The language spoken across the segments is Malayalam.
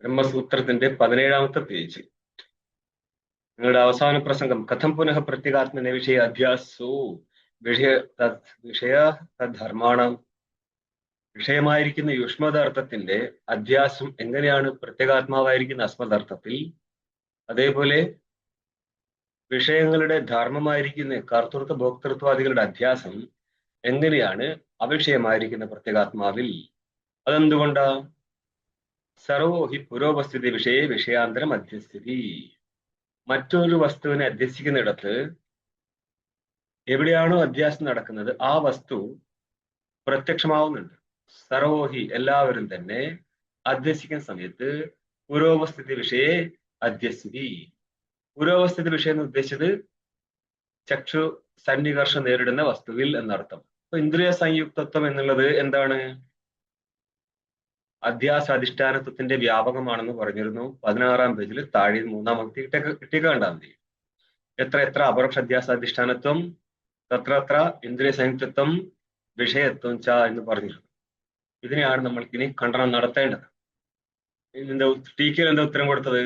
ബ്രഹ്മസൂത്രത്തിന്റെ 17ാമത്തെ പേജ്. നിങ്ങളുടെ അവസാന പ്രസംഗം കഥം പുനഃ പ്രത്യേകാത്മന വിഷയ അധ്യാസോ വിഷയ ധർമാണം, വിഷയമായിരിക്കുന്ന യുഷ്മദാർത്ഥത്തിന്റെ അധ്യാസം എങ്ങനെയാണ് പ്രത്യേകാത്മാവായിരിക്കുന്ന അസ്മദാർത്ഥത്തിൽ, അതേപോലെ വിഷയങ്ങളുടെ ധർമ്മമായിരിക്കുന്ന കർത്തൃത്വ ഭോക്തൃത്വാദികളുടെ അധ്യാസം എങ്ങനെയാണ് അവിഷയമായിരിക്കുന്ന പ്രത്യേകാത്മാവിൽ. അതെന്തുകൊണ്ടാ? Servo he പുരോപസ്ഥിതി വിഷയെ വിഷയാന്തരം അധ്യസ്ഥിതി. മറ്റൊരു വസ്തുവിനെ അധ്യസിക്കുന്നിടത്ത് എവിടെയാണോ അധ്യാസം നടക്കുന്നത് ആ വസ്തു പ്രത്യക്ഷമാവുന്നുണ്ട്. സർവോഹി എല്ലാവരും തന്നെ അധ്യസിക്കുന്ന സമയത്ത് പുരോപസ്ഥിതി വിഷയെ അധ്യസ്ഥിതി. പുരോപസ്ഥിതി വിഷയം എന്ന് ഉദ്ദേശിച്ചത് ചക്ഷു സന്നികർഷം നേരിടുന്ന വസ്തുവിൽ എന്നർത്ഥം. അപ്പൊ ഇന്ദ്രിയ സംയുക്തത്വം എന്നുള്ളത് എന്താണ്? അധ്യാസാധിഷ്ഠാനത്വത്തിന്റെ വ്യാപകമാണെന്ന് പറഞ്ഞിരുന്നു. 16ാം പേജിൽ താഴെ 3ാമത്തെ ഇട്ടിക കണ്ടാൽ മതി. എത്ര എത്ര അപരോക്ഷ അധ്യാസാധിഷ്ഠാനത്വം തത്ര ഇന്ദ്രിയ സംയുക്തത്വം വിഷയത്വം ച എന്ന് പറഞ്ഞിരുന്നു. ഇതിനെയാണ് നമ്മൾക്കിനി ഖണ്ഡനം നടത്തേണ്ടത്. ഇതിന്റെ ടീക്കയിൽ എന്താ ഉത്തരം കൊടുത്തത്?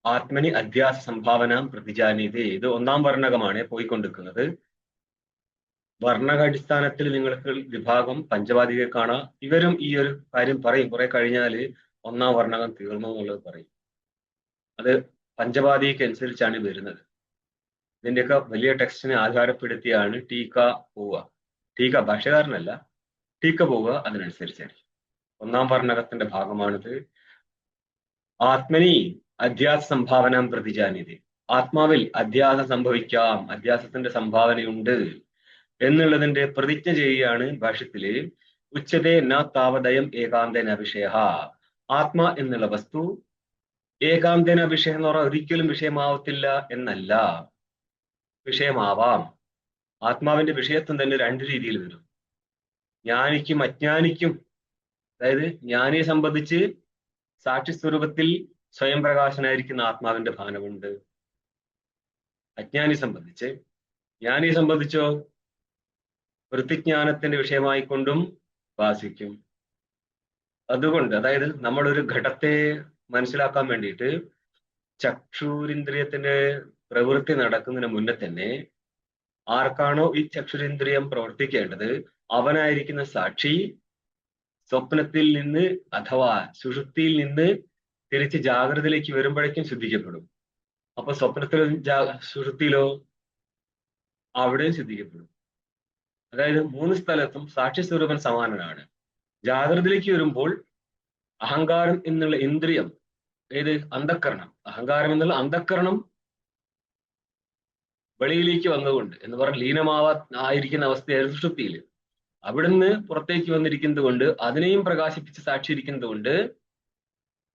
ആത്മനി അധ്യാസ സംഭാവന പ്രതിജാനീതി. ഇത് 1ാം വർണ്ണകമാണ് പോയിക്കൊണ്ടിരിക്കുന്നത്. വർണ്ണകാടിസ്ഥാനത്തിൽ നിങ്ങൾക്ക് വിഭാഗം പഞ്ചവാദികെ കാണാം. ഇവരും ഈ ഒരു കാര്യം പറയും. കുറെ കഴിഞ്ഞാൽ 1ാം വർണ്ണകം തീർന്നു എന്നുള്ളത് പറയും. അത് പഞ്ചവാദിക്ക് അനുസരിച്ചാണ് വരുന്നത്. ഇതിന്റെയൊക്കെ വലിയ ടെക്സ്റ്റിനെ ആധാരപ്പെടുത്തിയാണ് ടീക്ക പോവുക. ടീക്ക ഭാഷകാരനല്ല, ടീക്ക പോവുക അതിനനുസരിച്ചായിരിക്കും. 1ാം വർണ്ണകത്തിന്റെ ഭാഗമാണിത്. ആത്മനി അധ്യാസ സംഭാവന പ്രതിജാനീതി. ആത്മാവിൽ അധ്യാസം സംഭവിക്കാം, അധ്യാസത്തിന്റെ സംഭാവനയുണ്ട് എന്നുള്ളതിന്റെ പ്രതിജ്ഞ ചെയ്യുകയാണ് ഭാഷ്യത്തില്. ഉച്ചതേ ന താവദയം ഏകാന്തേന വിഷയ. ആത്മാ എന്നുള്ള വസ്തു ഏകാന്തേന വിഷയം എന്ന് പറഞ്ഞാൽ ഒരിക്കലും വിഷയമാവത്തില്ല എന്നല്ല, വിഷയമാവാം. ആത്മാവിന്റെ വിഷയത്വം തന്നെ 2 രീതിയിൽ വരും. ജ്ഞാനിക്കും അജ്ഞാനിക്കും. അതായത് ജ്ഞാനിയെ സംബന്ധിച്ച് സാക്ഷി സ്വരൂപത്തിൽ സ്വയം പ്രകാശനായിരിക്കുന്ന ആത്മാവിന്റെ ഭാനമുണ്ട്. ജ്ഞാനിയെ സംബന്ധിച്ചോ വൃത്തിജ്ഞാനത്തിന്റെ വിഷയമായിക്കൊണ്ടും ഭാസിക്കും. അതുകൊണ്ട് അതായത് നമ്മളൊരു ഘടത്തെ മനസ്സിലാക്കാൻ വേണ്ടിയിട്ട് ചക്ഷുരിന്ദ്രിയത്തിന്റെ പ്രവൃത്തി നടക്കുന്നതിന് മുന്നേ തന്നെ ആർക്കാണോ ഈ ചക്ഷുരിന്ദ്രിയം പ്രവർത്തിക്കേണ്ടത് അവനായിരിക്കുന്ന സാക്ഷി സ്വപ്നത്തിൽ നിന്ന് അഥവാ സുഷുപ്തിയിൽ നിന്ന് തിരിച്ച് ജാഗ്രതയിലേക്ക് വരുമ്പോഴേക്കും സിദ്ധിക്കപ്പെടും. അപ്പൊ സ്വപ്നത്തിലും സുഷുപ്തിയിലോ അവിടെയും സിദ്ധിക്കപ്പെടും. അതായത് 3 സ്ഥലത്തും സാക്ഷി സ്വരൂപൻ സമാനനാണ്. ജാഗ്രതയിലേക്ക് വരുമ്പോൾ അഹങ്കാരം എന്നുള്ള ഇന്ദ്രിയം, ഏത് അന്ധക്കരണം, അഹങ്കാരം എന്നുള്ള അന്ധക്കരണം വെളിയിലേക്ക് വന്നുകൊണ്ട് എന്ന് പറഞ്ഞ ലീനമായിരിക്കുന്ന അവസ്ഥയായിരുന്നു സുഷുപ്തിയിൽ. അവിടുന്ന് പുറത്തേക്ക് വന്നിരിക്കുന്നത് കൊണ്ട് അതിനെയും പ്രകാശിപ്പിച്ച് സാക്ഷിയിരിക്കുന്നത് കൊണ്ട്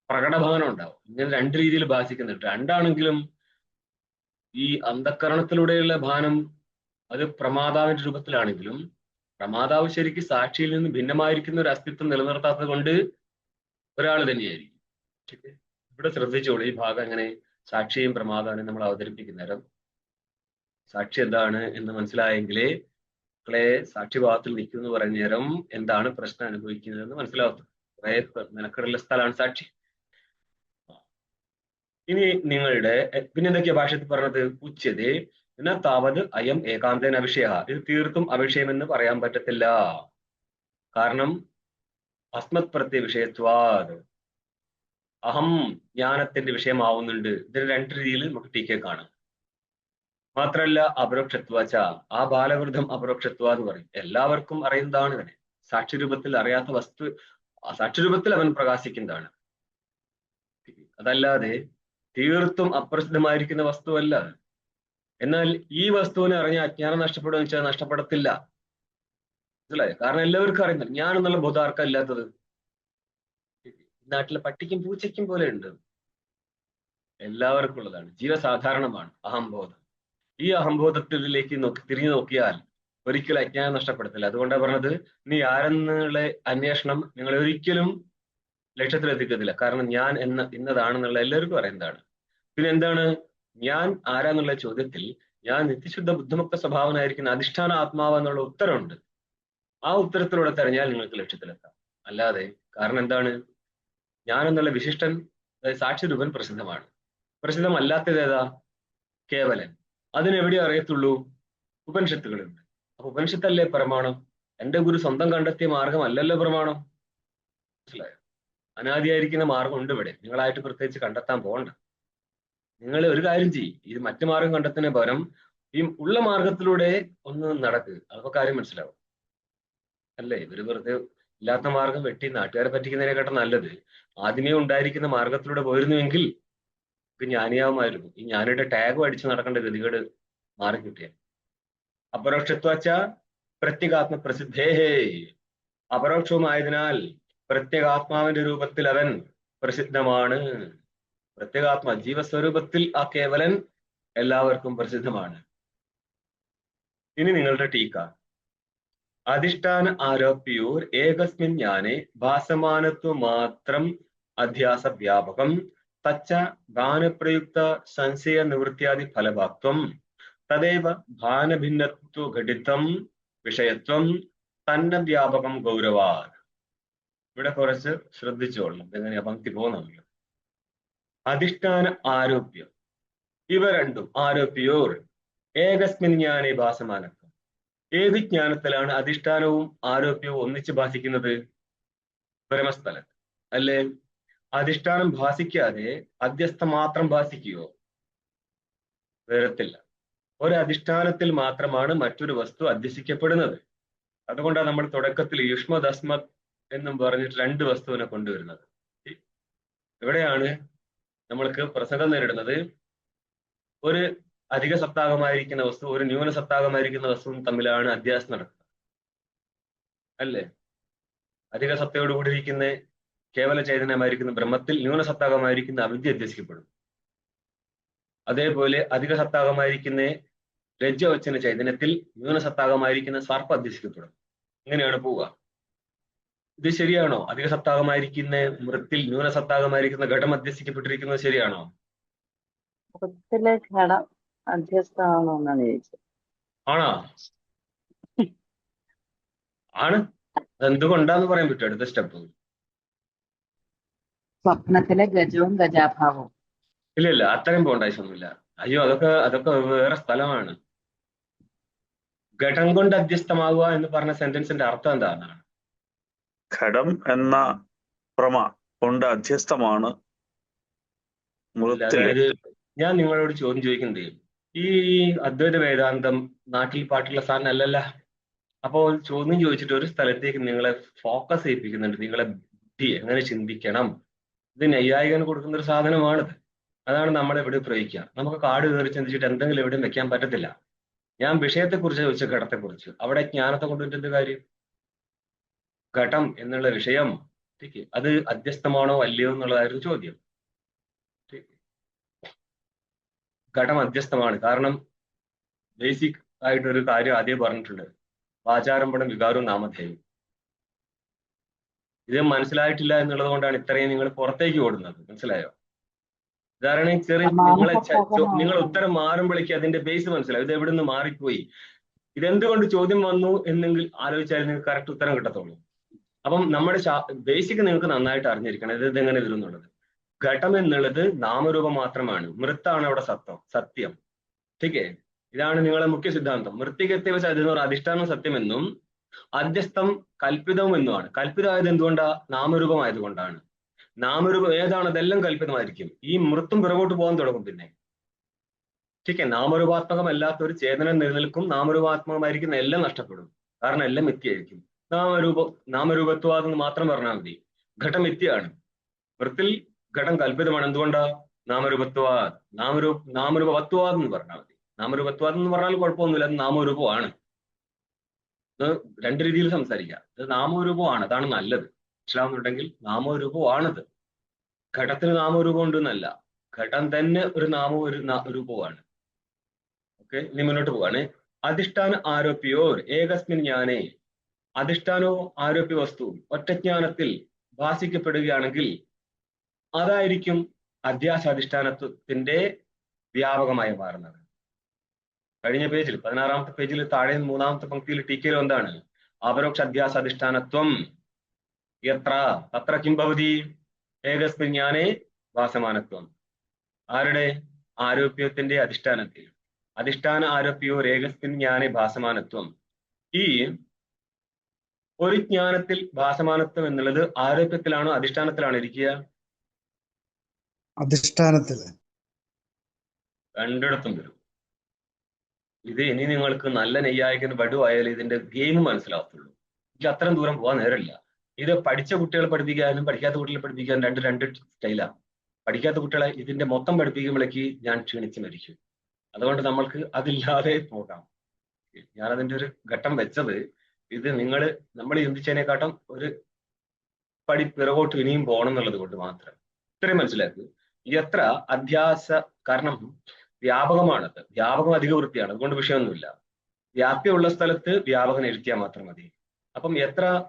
പ്രകടഭാനം ഉണ്ടാവും. ഇങ്ങനെ 2 രീതിയിൽ ഭാസിക്കുന്നുണ്ട്. 2ആണെങ്കിലും ഈ അന്ധക്കരണത്തിലൂടെയുള്ള ഭാനം അത് പ്രമാതാവിന്റെ രൂപത്തിലാണെങ്കിലും പ്രമാതാവ് ശരിക്ക് സാക്ഷിയിൽ നിന്ന് ഭിന്നമായിരിക്കുന്ന ഒരു അസ്തിത്വം നിലനിർത്താത്തത് കൊണ്ട് ഒരാൾ തന്നെയായിരിക്കും. ഇവിടെ ശ്രദ്ധിച്ചോളൂ, ഈ ഭാഗം എങ്ങനെ സാക്ഷിയും പ്രമാതാവിനെ നമ്മൾ അവതരിപ്പിക്കുന്ന നേരം സാക്ഷി എന്താണ് എന്ന് മനസ്സിലായെങ്കിലേ മക്കളെ സാക്ഷിഭാവത്തിൽ നിൽക്കുന്നു പറഞ്ഞ നേരം എന്താണ് പ്രശ്നം അനുഭവിക്കുന്നത് എന്ന് മനസ്സിലാവും. കുറെ നിനക്കുള്ള സ്ഥലമാണ് സാക്ഷി. ഇനി നിങ്ങളുടെ പിന്നെന്തൊക്കെയാ ഭാഷത്തിൽ പറഞ്ഞത്? ഉച്ചതേ എന്നാ താവത് അയം ഏകാന്തേന അവിഷയ. ഇത് തീർത്തും അവിഷയമെന്ന് പറയാൻ പറ്റത്തില്ല. കാരണം അസ്മത് പ്രത്യ വിഷയത്വാത് അഹം ജ്ഞാനത്തിന്റെ വിഷയമാവുന്നുണ്ട്. ഇതിന് 2 രീതിയിൽ നമുക്ക് ടീക്കെ കാണാം. മാത്രല്ല അപരോക്ഷത്വാച്ച, ആ ബാലവൃദ്ധം അപരോക്ഷത്വ എന്ന് പറയും. എല്ലാവർക്കും അറിയുന്നതാണ് ഇവനെ. സാക്ഷിരൂപത്തിൽ അറിയാത്ത വസ്തു സാക്ഷിരൂപത്തിൽ അവൻ പ്രകാശിക്കുന്നതാണ്. അതല്ലാതെ തീർത്തും അപ്രസിദ്ധമായിരിക്കുന്ന വസ്തുവല്ല. എന്നാൽ ഈ വസ്തുവിനെ അറിഞ്ഞ അജ്ഞാനം നഷ്ടപ്പെടുമെന്ന് വെച്ചാൽ നഷ്ടപ്പെടത്തില്ല. മനസ്സിലായോ? കാരണം എല്ലാവർക്കും അറിയുന്നത് ഞാൻ എന്നുള്ള ബോധം ആർക്കാ ഇല്ലാത്തത്? നാട്ടിലെ പട്ടിക്കും പൂച്ചയ്ക്കും പോലെ ഉണ്ട്. എല്ലാവർക്കും ഉള്ളതാണ്. ജീവസാധാരണമാണ് അഹംബോധം. ഈ അഹംബോധത്തിലേക്ക് തിരിഞ്ഞു നോക്കിയാൽ ഒരിക്കലും അജ്ഞാനം നഷ്ടപ്പെടത്തില്ല. അതുകൊണ്ടാണ് പറഞ്ഞത്, നീ ആരെന്നുള്ള അന്വേഷണം നിങ്ങളെ ഒരിക്കലും ലക്ഷ്യത്തിലെത്തിക്കത്തില്ല. കാരണം ഞാൻ ഇന്നതാണെന്നുള്ള എല്ലാവർക്കും അറിയുന്നതാണ്. പിന്നെ എന്താണ് ഞാൻ ആരാന്നുള്ള ചോദ്യത്തിൽ ഞാൻ നിത്യശുദ്ധ ബുദ്ധിമുക്ത സ്വഭാവനായിരിക്കുന്ന അധിഷ്ഠാന ആത്മാവ് എന്നുള്ള ഉത്തരമുണ്ട്. ആ ഉത്തരത്തിലൂടെ തെരഞ്ഞാൽ നിങ്ങൾക്ക് ലക്ഷ്യത്തിലെത്താം. അല്ലാതെ കാരണം എന്താണ്? ഞാൻ എന്നുള്ള വിശിഷ്ടൻ അതായത് സാക്ഷിരൂപൻ പ്രസിദ്ധമാണ്. പ്രസിദ്ധമല്ലാത്തത് ഏതാ? കേവലൻ. അതിനെവിടെ അറിയത്തുള്ളൂ? ഉപനിഷത്തുകളുണ്ട്. അപ്പൊ ഉപനിഷത്തല്ലേ പ്രമാണം? എന്റെ ഗുരു സ്വന്തം കണ്ടെത്തിയ മാർഗമല്ലല്ലോ പ്രമാണം. മനസ്സിലായോ? അനാദിയായിരിക്കുന്ന മാർഗം ഉണ്ട് ഇവിടെ. നിങ്ങളായിട്ട് പ്രത്യേകിച്ച് കണ്ടെത്താൻ പോകണ്ട. നിങ്ങൾ ഒരു കാര്യം ചെയ്യും, ഇത് മറ്റു മാർഗം കണ്ടെത്തുന്ന പകരം ഈ ഉള്ള മാർഗത്തിലൂടെ ഒന്ന് നടക്കുക. അപ്പൊ കാര്യം മനസ്സിലാവും. അല്ലേ? ഇവര് വെറുതെ ഇല്ലാത്ത മാർഗം വെട്ടി നാട്ടുകാരെ പറ്റിക്കുന്നതിനെക്കാട്ടും നല്ലത് ആദ്യമേ ഉണ്ടായിരിക്കുന്ന മാർഗത്തിലൂടെ പോയിരുന്നുവെങ്കിൽ ജ്ഞാനിയാവുമായിരുന്നു. ഈ ജ്ഞാനിയുടെ ടാഗ് അടിച്ച് നടക്കേണ്ട ഗതികേട് മാറി കിട്ടിയ. അപരോക്ഷത്വച്ച പ്രത്യേകാത്മ പ്രസിദ്ധേഹേ. അപരോക്ഷവുമായതിനാൽ പ്രത്യേകാത്മാവിന്റെ രൂപത്തിൽ അവൻ പ്രസിദ്ധമാണ്. പ്രത്യേകാത്മ ജീവസ്വരൂപത്തിൽ ആ കേവലൻ എല്ലാവർക്കും പ്രസിദ്ധമാണ്. ഇനി നിങ്ങളുടെ ടീക്ക. അധിഷ്ഠാന ആരോപ്യോർ ഏകസ്മിൻ ജ്ഞാനെ ഭാസമാനത്വ മാത്രം അധ്യാസ വ്യാപകം തച്ച ഗാനപ്രയുക്ത സംശയ നിവൃത്തിയാദി ഫലഭാക്വം തദേവ ഭാനഭിന്നത്വ ഘടിതം വിഷയത്വം തന്ന വ്യാപകം ഗൗരവാൻ. ഇവിടെ കുറച്ച് ശ്രദ്ധിച്ചോളണം, എങ്ങനെയാ പങ്ക്തി പോകുന്നുണ്ട്. അധിഷ്ഠാന ആരോപ്യം, ഇവ രണ്ടും ആരോപ്യോർ ഏകസ്മിൻ ജ്ഞാനെ ഭാസമാനത്വം. ഏത് ജ്ഞാനത്തിലാണ് അധിഷ്ഠാനവും ആരോപ്യവും ഒന്നിച്ച് ഭാസിക്കുന്നത്? ബ്രഹ്മസ്ഥലത്ത് അല്ലേ? അധിഷ്ഠാനം ഭാസിക്കാതെ അധ്യസ്ഥം മാത്രം ഭാസിക്കുകയോ? വരത്തില്ല. ഒരധിഷ്ഠാനത്തിൽ മാത്രമാണ് മറ്റൊരു വസ്തു അധ്യസിക്കപ്പെടുന്നത്. അതുകൊണ്ടാണ് നമ്മൾ തുടക്കത്തിൽ യുഷ്മദ് അസ്മത് എന്നും പറഞ്ഞിട്ട് രണ്ട് വസ്തുവിനെ കൊണ്ടുവരുന്നത്. എവിടെയാണ് നമ്മൾക്ക് പ്രസംഗം നേരിടുന്നത്? ഒരു അധിക സപ്താഹമായിരിക്കുന്ന വസ്തു ഒരു ന്യൂന സപ്താഹമായിരിക്കുന്ന വസ്തുവും തമ്മിലാണ് അധ്യാസം നടക്കുന്നത്. അല്ലേ? അധിക സത്തയോടുകൂടിയിരിക്കുന്ന കേവല ചൈതന്യമായിരിക്കുന്ന ബ്രഹ്മത്തിൽ ന്യൂന സപ്താഹമായിരിക്കുന്ന അവിദ്യ അധ്യസിക്കപ്പെടും. അതേപോലെ അധിക സപ്താഹമായിരിക്കുന്ന രജ്ജവച്ചന ചൈതന്യത്തിൽ ന്യൂന സപ്താഹമായിരിക്കുന്ന സർപ്പ അധ്യസിക്കപ്പെടും. ഇങ്ങനെയാണ് പോവുക. ഇത് ശരിയാണോ? അധിക സപ്താഹമായിരിക്കുന്ന മൃത്തിൽ ന്യൂന സപ്താഹമായിരിക്കുന്ന ഘടം അധ്യസിക്കപ്പെട്ടിരിക്കുന്നത് ശരിയാണോ? ഘടം അധ്യസ്ഥമാണോ എന്നാണ് ചോദിച്ചത്. ആണോ? ആണ്. അതെന്തുകൊണ്ടാന്ന് പറയാൻ പറ്റും? അടുത്ത സ്റ്റെപ്പ്. സ്വപ്നത്തിലെ ഗജവും ഗജാഭാവവും. ഇല്ല, അത്രയും പോകേണ്ട ആവശ്യമൊന്നുമില്ല. അയ്യോ, അതൊക്കെ വേറെ സ്ഥലമാണ്. ഘടം കൊണ്ട് അധ്യസ്ഥമാവുക എന്ന് പറഞ്ഞ സെന്റൻസിന്റെ അർത്ഥം എന്താണ്? ഘടം എന്ന പ്രമ കൊണ്ട് അധ്യസ്ഥമാണ്. അതായത് ഞാൻ നിങ്ങളോട് ചോദ്യം ചോദിക്കുന്നത്, ഈ അദ്വൈത വേദാന്തം നാട്ടിൽ പാട്ടുള്ള സാധനം അല്ലല്ല. അപ്പോൾ ചോദ്യം ചോദിച്ചിട്ട് ഒരു സ്ഥലത്തേക്ക് നിങ്ങളെ ഫോക്കസ് ചെയ്യിപ്പിക്കുന്നുണ്ട്. നിങ്ങളെ ബുദ്ധി എങ്ങനെ ചിന്തിക്കണം. ഇത് നൈയായികന് കൊടുക്കുന്ന ഒരു സാധനമാണിത്. അതാണ് നമ്മളെവിടെ പ്രയോഗിക്കുക. നമുക്ക് കാട് കയറി ചിന്തിച്ചിട്ട് എന്തെങ്കിലും എവിടെയും വെക്കാൻ പറ്റത്തില്ല. ഞാൻ വിഷയത്തെക്കുറിച്ച് ചോദിച്ച ഘടത്തെക്കുറിച്ച്. അവിടെ ജ്ഞാനത്തെ കൊണ്ടുവരുന്ന എന്ത് കാര്യം? ഘടം എന്നുള്ള വിഷയം അത് അധ്യസ്ഥമാണോ അല്ലയോ എന്നുള്ളതായിരുന്നു ചോദ്യം. ഘടം അധ്യസ്ഥമാണ്. കാരണം ബേസിക് ആയിട്ടൊരു കാര്യം ആദ്യം പറഞ്ഞിട്ടുണ്ട്, വാചാരംഭണം വികാരവും നാമധേയവും. ഇത് മനസ്സിലായിട്ടില്ല എന്നുള്ളത് കൊണ്ടാണ് ഇത്രയും നിങ്ങൾ പുറത്തേക്ക് ഓടുന്നത്. മനസ്സിലായോ? ഉദാഹരണം ചെറിയ നിങ്ങൾ ഉത്തരം മാറുമ്പോഴേക്ക് അതിന്റെ ബേസ് മനസ്സിലാവും. ഇത് എവിടെ നിന്ന് മാറിപ്പോയി, ഇതെന്തുകൊണ്ട് ചോദ്യം വന്നു എന്നെങ്കിൽ ആലോചിച്ചാൽ നിങ്ങൾക്ക് കറക്റ്റ് ഉത്തരം കിട്ടത്തുള്ളൂ. അപ്പം നമ്മുടെ ബേസിക് നിങ്ങൾക്ക് നന്നായിട്ട് അറിഞ്ഞിരിക്കണം. ഇതെങ്ങനെ വരുന്നുള്ളത്. ഘടം എന്നുള്ളത് നാമരൂപം മാത്രമാണ്. മൃത്താണ് അവിടെ സത്യം. ടീക്കേ? ഇതാണ് നിങ്ങളെ മുഖ്യ സിദ്ധാന്തം. മൃത്തികത്തെ വെച്ച് അതിനൊരു അധിഷ്ഠാനം സത്യമെന്നും അധ്യസ്ഥം കൽപ്പിതവും എന്നുമാണ്. കൽപ്പിതമായത് എന്തുകൊണ്ടാ? നാമരൂപമായതുകൊണ്ടാണ്. നാമരൂപം ഏതാണ്? അതെല്ലാം കൽപ്പിതമായിരിക്കും. ഈ മൃത്തും പിറകോട്ട് പോകാൻ തുടങ്ങും. പിന്നെ ടീക്കേ? നാമരൂപാത്മകമല്ലാത്ത ഒരു ചേതനം നിലനിൽക്കും. നാമരൂപാത്മകമായിരിക്കുന്ന എല്ലാം നഷ്ടപ്പെടും. കാരണം എല്ലാം മിഥ്യയായിരിക്കും. നാമരൂപത്വാദെന്ന് മാത്രം പറഞ്ഞാൽ മതി. ഘടം മിഥ്യയാണ്. വൃത്തിൽ ഘടം കൽപ്പിതമാണ്. എന്തുകൊണ്ടാ? നാമരൂപത്വാദ്. നാമരൂപവത്വാദ് എന്ന് പറഞ്ഞാൽ മതി. നാമരൂപത്വാദ് എന്ന് പറഞ്ഞാൽ കുഴപ്പമൊന്നുമില്ല, അത് നാമരൂപമാണ്. രണ്ട് രീതിയിൽ സംസാരിക്കാം. ഇത് നാമരൂപമാണ്, അതാണ് നല്ലത്. മനസ്സിലാവുന്നുണ്ടെങ്കിൽ നാമരൂപമാണിത്. ഘടത്തിന് നാമരൂപം ഉണ്ടെന്നല്ല, ഘടം തന്നെ ഒരു രൂപമാണ്. ഓക്കെ, ഇനി മുന്നോട്ട് പോവാണ്. അധിഷ്ഠാന ആരോപ്യോർ ഏകസ്മിൻ ജ്ഞാനേ. അധിഷ്ഠാനവും ആരോപ്യ വസ്തുവും ഒറ്റജ്ഞാനത്തിൽ ഭാസിക്കപ്പെടുകയാണെങ്കിൽ അതായിരിക്കും അധ്യാസാധിഷ്ഠാനത്വത്തിന്റെ വ്യാപകമായി മാറുന്നത്. കഴിഞ്ഞ പേജിൽ 16ാമത്തെ പേജിൽ താഴെ 3ാമത്തെ പങ്ക്തിയിൽ ടീക്കയിലും എന്താണ്? അപരോക്ഷ അധ്യാസാധിഷ്ഠാനത്വം എത്ര തത്ര കിം ഭവതി ഏകസ്മിൻ ജ്ഞാനേ ഭാസമാനത്വം. ആരുടെ? ആരോപ്യത്തിന്റെ അധിഷ്ഠാനത്തിൽ. അധിഷ്ഠാന ആരോപ്യോ രേഖസ്മിൻ ജ്ഞാനെ ഭാസമാനത്വം. ഈ ഒരു ജ്ഞാനത്തിൽ ഭാസമാനത്വം എന്നുള്ളത് ആരോപ്യത്തിലാണോ അധിഷ്ഠാനത്തിലാണോ ഇരിക്കുക? അധിഷ്ഠാനത്തില്. രണ്ടിടത്തും വരും. ഇത് ഇനി നിങ്ങൾക്ക് നല്ല നെയ്യായിക്കുന്ന വടുവായാലും ഇതിന്റെ ഗെയിം മനസ്സിലാവത്തുള്ളൂ. എനിക്ക് അത്രയും ദൂരം പോകാൻ നേരമില്ല. ഇത് പഠിച്ച കുട്ടികളെ പഠിപ്പിക്കാനും പഠിക്കാത്ത കുട്ടികളെ പഠിപ്പിക്കാനും രണ്ട് സ്റ്റൈലാണ്. പഠിക്കാത്ത കുട്ടികളെ ഇതിന്റെ മൊത്തം പഠിപ്പിക്കുമ്പോഴേക്ക് ഞാൻ ക്ഷീണിച്ച് മരിക്കും. അതുകൊണ്ട് നമ്മൾക്ക് അതില്ലാതെ പോകാം. ഞാനതിന്റെ ഒരു ഘട്ടം വെച്ചത് ഇത് നമ്മൾ ചിന്തിച്ചതിനെക്കാട്ടും ഒരു പടി പിറകോട്ട് ഇനിയും പോകണം എന്നുള്ളത് കൊണ്ട് മാത്രം. ഇത്രയും മനസ്സിലാക്കുക. എത്ര അധ്യാസ, കാരണം വ്യാപകമാണത്, വ്യാപകം അധിക വൃത്തിയാണ്, അതുകൊണ്ട് വിഷയമൊന്നുമില്ല. വ്യാപ്തിയുള്ള സ്ഥലത്ത് വ്യാപകം എഴുത്തിയാൽ മാത്രം മതി. അപ്പം എത്ര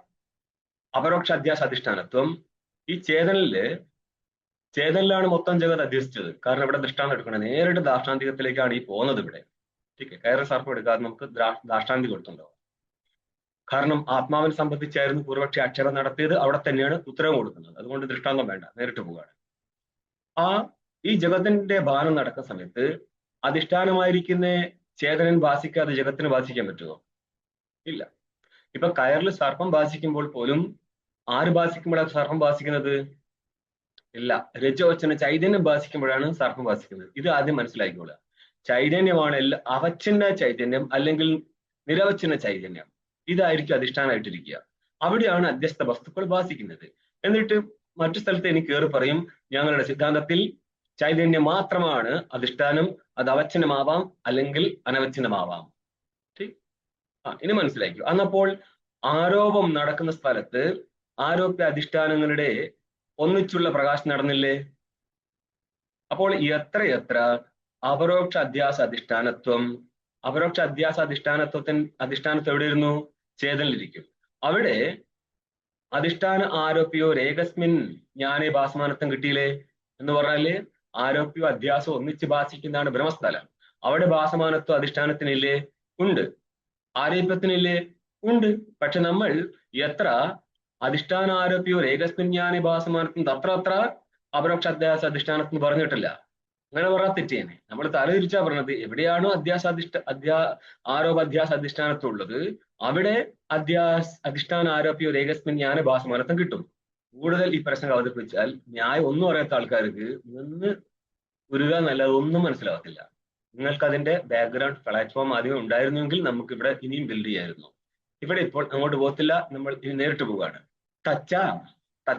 അപരോക്ഷ അധ്യാസ അധിഷ്ഠാനത്വം. ഈ ചേതനിലാണ് മൊത്തം ജഗത് അധ്യസിച്ചത്. കാരണം ഇവിടെ ദൃഷ്ടാന്തം എടുക്കണം, നേരിട്ട് ദാഷ്ടാന്തികത്തിലേക്കാണ് ഈ പോകുന്നത് ഇവിടെ. ठीक है, കയറ് സർപ്പം എടുക്കാതെ നമുക്ക് ദാഷ്ടാന്തി കൊടുത്തുണ്ടാവും. കാരണം ആത്മാവിനെ സംബന്ധിച്ചായിരുന്നു പൂർവക്ഷി അക്ഷരം നടത്തിയത്, അവിടെ തന്നെയാണ് ഉത്തരവും കൊടുക്കുന്നത്. അതുകൊണ്ട് ദൃഷ്ടാന്തം വേണ്ട, നേരിട്ട് പോവുകയാണ്. ഈ ജഗത്തിന്റെ ഭാനം നടക്കുന്ന സമയത്ത് അധിഷ്ഠാനമായിരിക്കുന്ന ചേതനൻ ഭാസിക്കാതെ ജഗത്തിന് ഭാസിക്കാൻ പറ്റുമോ? ഇല്ല. ഇപ്പൊ കയറിൽ സർപ്പം ഭാസിക്കുമ്പോൾ പോലും ആര് ഭാസിക്കുമ്പോഴാണ് സർപ്പം ഭാസിക്കുന്നത്? ഇല്ല, രജോവച്ചന ചൈതന്യം ഭാസിക്കുമ്പോഴാണ് സർപ്പം ഭാസിക്കുന്നത്. ഇത് ആദ്യം മനസ്സിലാക്കിക്കോളുക. ചൈതന്യമാണ് അവച്ഛിന്ന ചൈതന്യം അല്ലെങ്കിൽ നിരവച്ഛിന്ന ചൈതന്യം. ഇതായിരിക്കും അധിഷ്ഠാനമായിട്ടിരിക്കുക. അവിടെയാണ് അധ്യസ്ഥ വസ്തുക്കൾ ഭാസിക്കുന്നത്. എന്നിട്ട് മറ്റു സ്ഥലത്ത് എനിക്ക് കയറി പറയും, ഞങ്ങളുടെ സിദ്ധാന്തത്തിൽ ചൈതന്യം മാത്രമാണ് അധിഷ്ഠാനം, അത് അവച്ഛിന്നമാവാം അല്ലെങ്കിൽ അനവച്ഛിന്നമാവാം. ഇനി മനസ്സിലാക്കൂ. അന്നപ്പോൾ ആരോപം നടക്കുന്ന സ്ഥലത്ത് ആരോപ്യ അധിഷ്ഠാനങ്ങളുടെ ഒന്നിച്ചുള്ള പ്രകാശം നടന്നില്ലേ? അപ്പോൾ എത്ര അപരോക്ഷ അധ്യാസ അധിഷ്ഠാനത്വം, അപരോക്ഷ അധ്യാസ അധിഷ്ഠാനത്വം എവിടെയിരുന്നു? ചേതനിലിരിക്കും. അവിടെ അധിഷ്ഠാന ആരോപ്യോ ഏകസ്മിൻ ജ്ഞാനേ ഭാസമാനത്വം കിട്ടിയില്ലേ എന്ന് പറഞ്ഞാല് ആരോപ്യോ അധ്യാസം ഒന്നിച്ച് ഭാസിക്കുന്നതാണ് ബ്രഹ്മസ്ഥലം. അവിടെ ഭാസമാനത്വം അധിഷ്ഠാനത്തിനില്ലേ? ഉണ്ട്. ആരോപ്യത്തിനില്ലേ? ഉണ്ട്. പക്ഷെ നമ്മൾ എത്ര അധിഷ്ഠാന ആരോപ്യോ ഏകസ്മിൻ ജ്ഞാനേ ഭാസമാനത്വം അത്ര അപരോക്ഷ അധ്യാസ അധിഷ്ഠാനത്തിന് പറഞ്ഞിട്ടില്ല. അങ്ങനെ പറഞ്ഞാൽ തെറ്റിയാണ്. നമ്മൾ തലതിരിച്ചാ പറഞ്ഞത് എവിടെയാണോ ആരോപ അധ്യാസ അധിഷ്ഠാനത്വം ഉള്ളത് അവിടെ അധിഷ്ഠാന ആരോപ്യോ ഏകസ്മിൻ ജ്ഞാന ഭാസമാനത്വം കിട്ടും. കൂടുതൽ ഈ പ്രശ്നം അവതരിപ്പിച്ചാൽ ന്യായം ഒന്നും അറിയാത്ത ആൾക്കാർക്ക് നിന്ന് ഉരുക എന്നല്ലാതെ ഒന്നും മനസ്സിലാവത്തില്ല. നിങ്ങൾക്ക് അതിന്റെ ബാക്ക്ഗ്രൗണ്ട് പ്ലാറ്റ്ഫോം ആദ്യം ഉണ്ടായിരുന്നെങ്കിൽ നമുക്ക് ഇവിടെ ഇനിയും ബിൽഡ് ചെയ്യായിരുന്നു. ഇവിടെ ഇപ്പോൾ അങ്ങോട്ട് പോകത്തില്ല, നമ്മൾ ഇനി നേരിട്ട് പോവുകയാണ്.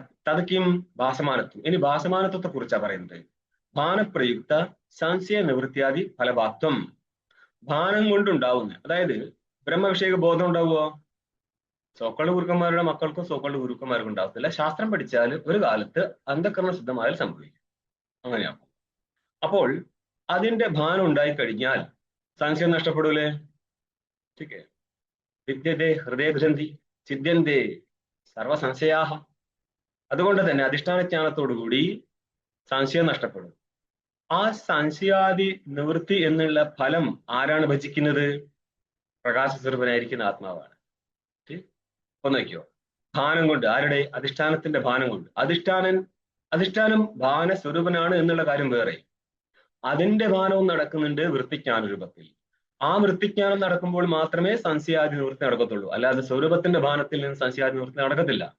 തതക്കും ഭാസമാനത്വം. ഇനി ഭാസമാനത്വത്തെ കുറിച്ചാണ് പറയുന്നത്. ഭാനപ്രയുക്ത സംശയ നിവൃത്തിയാദി ഫലഭാത്വം. ഭാനം കൊണ്ടുണ്ടാവുന്ന, അതായത് ബ്രഹ്മവിഷയക ബോധം ഉണ്ടാവുമോ? സോക്കളുടെ ഗുരുക്കന്മാരുടെ മക്കൾക്കും സോക്കളുടെ ഗുരുക്കന്മാർക്കും ഉണ്ടാവത്തില്ല. ശാസ്ത്രം പഠിച്ചാൽ ഒരു കാലത്ത് അന്ധകരണ സിദ്ധമായാൽ സംഭവിക്കും. അങ്ങനെയാകും. അപ്പോൾ അതിന്റെ ഭാനം ഉണ്ടായിക്കഴിഞ്ഞാൽ സംശയം നഷ്ടപ്പെടൂലേ? ठीक വിദ്യതേ ഹൃദയഗ്രന്ഥി ചിദ്യന്തേ സർവസംശയാഹ. അതുകൊണ്ട് തന്നെ അധിഷ്ഠാന ജ്ഞാനത്തോടുകൂടി സംശയം നഷ്ടപ്പെടും. ആ സംശയാദി നിവൃത്തി എന്നുള്ള ഫലം ആരാണ് ഭജിക്കുന്നത്? പ്രകാശസ്വരൂപനായിരിക്കുന്ന ആത്മാവാണ്. ഒന്ന് വയ്ക്കോ. ഭാനം കൊണ്ട്, ആരുടെ? അധിഷ്ഠാനത്തിന്റെ ഭാനം കൊണ്ട്. അധിഷ്ഠാനം ഭാനസ്വരൂപനാണ് എന്നുള്ള കാര്യം വേറെ. അതിന്റെ ഭാനവും നടക്കുന്നുണ്ട് വൃത്തിജ്ഞാന രൂപത്തിൽ. ആ വൃത്തിജ്ഞാനം നടക്കുമ്പോൾ മാത്രമേ സംശയാദി നിവൃത്തി നടക്കത്തുള്ളൂ. അല്ലാതെ സ്വരൂപത്തിന്റെ ഭാനത്തിൽ നിന്ന് സംശയാദി നിവൃത്തി നടക്കത്തില്ല.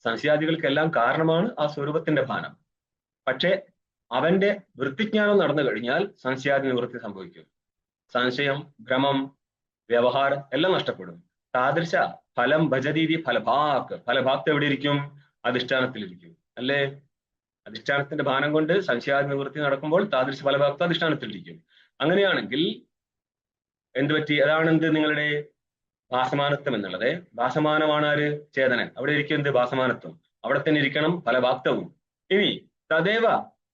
സംശയാദികൾക്കെല്ലാം കാരണമാണ് ആ സ്വരൂപത്തിന്റെ ഭാനം. പക്ഷെ അവന്റെ വൃത്തിജ്ഞാനം നടന്നു കഴിഞ്ഞാൽ സംശയാദി നിവൃത്തി സംഭവിക്കും. സംശയം, ഭ്രമം, വ്യവഹാരം എല്ലാം നഷ്ടപ്പെടും. താദൃശ ഫലം ഭജതീതി ഫലഭാക്ത് എവിടെ ഇരിക്കും? അധിഷ്ഠാനത്തിലിരിക്കും. അല്ലേ? അധിഷ്ഠാനത്തിന്റെ ഭാനം കൊണ്ട് സംശയാദി നിവൃത്തി നടക്കുമ്പോൾ താദൃശ ഫലഭാക്ത് അധിഷ്ഠാനത്തിലിരിക്കും. അങ്ങനെയാണെങ്കിൽ എന്തുപറ്റി? അതാണെന്ത്? നിങ്ങളുടെ ഭാസമാനത്വം എന്നുള്ളത്. ഭാസമാനമാണ് ആര്? ചേതനൻ. അവിടെ ഇരിക്കും എന്ത്? ഭാസമാനത്വം. അവിടെ തന്നെ ഇരിക്കണം ഫലഭാക്തവും. ഇനി തദേവ